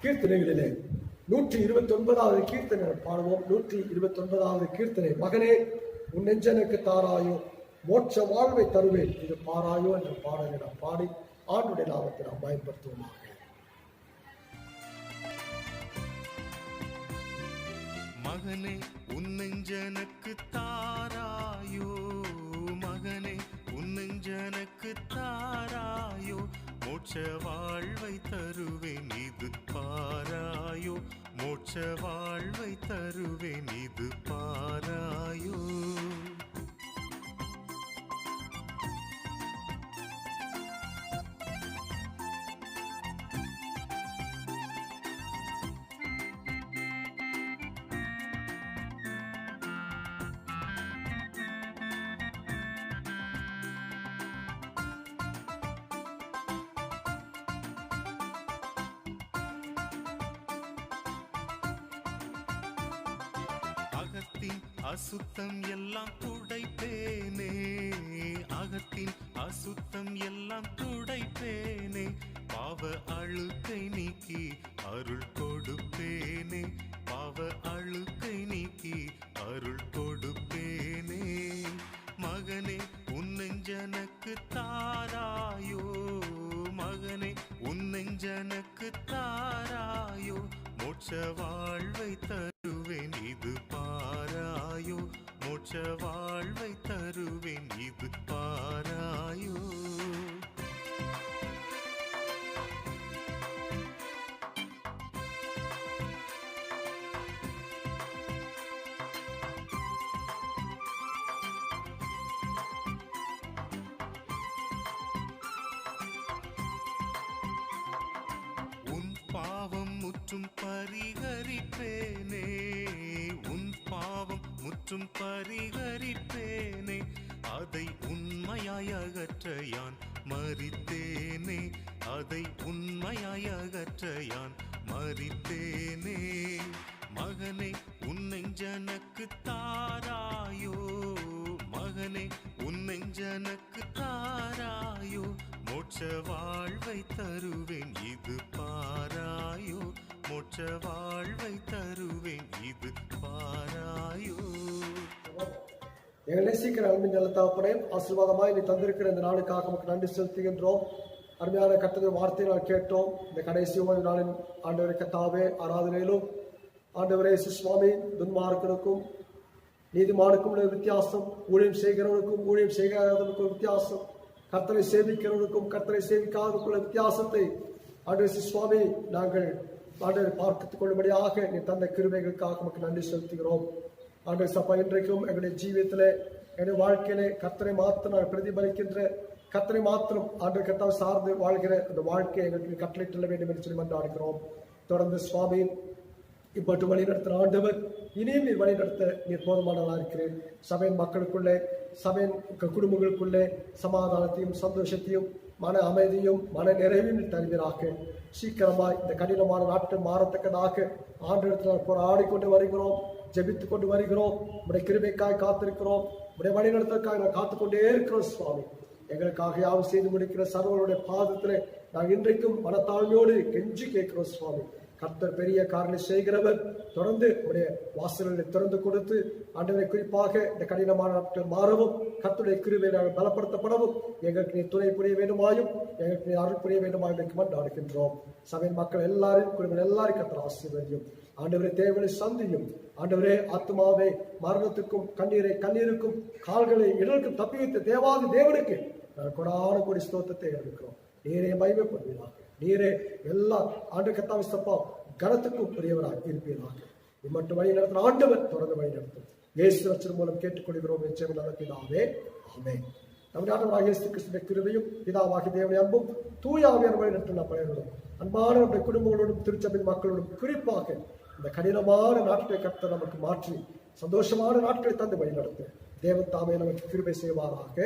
கீர்த்தனைகளிலே 129வது கீர்த்தனை பாடுவோம். 129வது கீர்த்தனை. மகனே உன் நெஞ்சனுக்கு தாராயோ, மோட்ச வாழ்வை தருவேன் இது பாராயோ என்ற பாடலை நாம் பாடி ஆண்டுடைய நாமத்தை நாம் பயன்படுத்துவோமாக. மகனே உன் நெஞ்சனுக்கு தாராயோ, மகனே உன் நெஞ்சனுக்கு தாராயோ, மோட்ச வாழ்வை தருவேன் இது பாராயோ, மோட்ச வாழ்வை தருவேன் இது பாராயோ. அகத்தின் அசுத்தம் எல்லாம் துடைப்பேனே, அகத்தின் அசுத்தம் எல்லாம் துடைப்பேனே, பாவ அழுக்கை நீக்கி அருள் கொடுப்பேனே, பாவ அழுக்கை நீக்கி அருள் கொடுப்பேனே. மகனே உன் நெஞ்சனுக்கு தாராயோ, மகனே உன் நெஞ்சனுக்கு தாராயோ, மோட்ச வாழ்வை தருவேன் இது பாராயோ, மோட்ச வாழ்வை தருவேன் இது பாராயோ. உன் பாவம் முற்றும் பரிகரிப்பேனே, உன் பாவம் முற்றும் பரிகரிப்பேனே, அதை உண்மையாய் அகற்ற யான் மரித்தேனே, அதை உண்மையாய் அகற்ற யான் மரித்தேனே. மகனே உன் நெஞ்சனுக்கு தாராயோ, மகனே உன் நெஞ்சனுக்கு தாராயோ, மோட்ச வாழ்வை தருவேன் இது பாராயோ, மோட்ச வாழ்வை தருவேன் இது பாராயோ. எங்களை சீக்கிரம் அன்பின் நல்ல தகப்பனே, ஆசீர்வாதமாய் நீ தந்திருக்கிற இந்த நாளுக்காக நமக்கு நன்றி செலுத்துகின்றோம். அருமையான கர்த்தருடைய வார்த்தையை நான் கேட்டோம். இந்த கடைசி நாளின் ஆண்டவரை கர்த்தாவே ஆராதனையிலும் ஆண்டவரே சுவாமி துன்மார்க்கனுக்கும் நீதிமானுக்கும் உள்ள வித்தியாசம், ஊழியம் செய்கிறவனுக்கும் ஊழியம் செய்யாதவனுக்கும் வித்தியாசம், கர்த்தரை சேவிக்கிறவனுக்கும் கர்த்தரை சேவிக்காதவனுக்குள்ள வித்தியாசத்தை ஆண்டவர் சுவாமி நாங்கள் ஆண்டவரை பார்த்துக் கொள்ளும்படியாக நீ தந்த கிருபைகளுக்காக நமக்கு நன்றி செலுத்துகிறோம். ஆண்டவர் சப்பா இன்றைக்கும் எங்களுடைய ஜீவியத்திலே எங்களுடைய வாழ்க்கையிலே கர்த்தரை மாத்திரம் நாங்கள் பிரதிபலிக்கின்ற, கர்த்தரை மாத்திரம் ஆண்டவர் கர்த்தாவை சார்ந்து வாழ்கிற அந்த வாழ்க்கையை எங்களுக்கு கட்டளையிட வேண்டும் என்று சொல்லி மன்றாடுகிறோம். தொடர்ந்து சுவாமி இப்பட்டு வழி நடத்துகிற ஆண்டவர் இனியும் நீர் வழி நடத்த நீர் போதுமானவராக இருக்கிறேன். சபையின் மக்களுக்குள்ளே சபையின் குடும்பங்களுக்குள்ளே சமாதானத்தையும் சந்தோஷத்தையும் மன அமைதியும் மன நிறைவையும் தருவீராக. சீக்கிரமாய் இந்த கடினமான நாட்கள் மாறத்தக்கதாக ஆண்டவரிடத்தில் போராடி கொண்டு வருகிறோம், ஜெபித்துக் கொண்டு வருகிறோம். உடைய கிருபைக்காய் காத்திருக்கிறோம், உடைய வழிநடத்தற்காக நான் காத்துக்கொண்டே இருக்கிறோம் சுவாமி. எங்களுக்காக யாவும் செய்து முடிக்கிற சர்வருடைய பாதத்திலே நாங்கள் இன்றைக்கும் மனத்தாழ்மையோடு கெஞ்சி கேட்கிறோம் சுவாமி. கர்த்தர் பெரிய காரியம் செய்கிறவர். தொடர்ந்து உடைய வாசல்களை திறந்து கொடுத்து ஆண்டவரை குறிப்பாக இந்த கடினமான நாட்கள் மாறவும் கர்த்தருடைய கிருபை நாங்கள் பலப்படுத்தப்படவும் எங்களுக்கு நீ துணை புரிய வேண்டுமாயும் எங்களுக்கு நீ அருள் புரிய வேண்டுமாயும் மன்றாடுகின்றோம். சபையின் மக்கள் எல்லாரும் குடும்பங்கள் எல்லாரும் கர்த்தர் ஆசீர்வதியும். ஆண்டவரே தேவனை சந்தியும். ஆண்டவரே ஆத்மாவே மரணத்துக்கும் கண்ணீருக்கும் கால்களை இடருக்கும் தப்பி வைத்த தேவாதி தேவனுக்கு நாங்கள் கொடான கொடி ஸ்தோத்திரத்தை இருக்கிறோம். நீரே மகிமைப்படுவீராக. நீரே எல்லா ஆண்டு கர்த்தாவே சப்பா கனத்துக்கும் பெரியவராக இருப்பீராக. மட்டும் வழி நடத்தும் ஆண்டவர் தொடர்ந்து வழி நடத்தும். இயேசு ரட்சகர் மூலம் கேட்டுக்கொள்கிறோம். நல்ல பிதாவே, ஆமென். நம்முடைய ஆண்டவராகிய இயேசு கிறிஸ்துவின் கிருபையும் பிதாவாகிய தேவனுடைய அன்பும் தூய ஆவியானவர் வழி நடத்தும் பலரோடும் அன்பான நம்முடைய குடும்பங்களோடும் திருச்சபையின் மக்களோடும் குறிப்பாக இந்த கடினமான நாட்களை கர்த்தர் நமக்கு மாற்றி சந்தோஷமான நாட்களை தந்து வழி நடத்த தேவன் தாமே நமக்கு கிருபை செய்வாராக.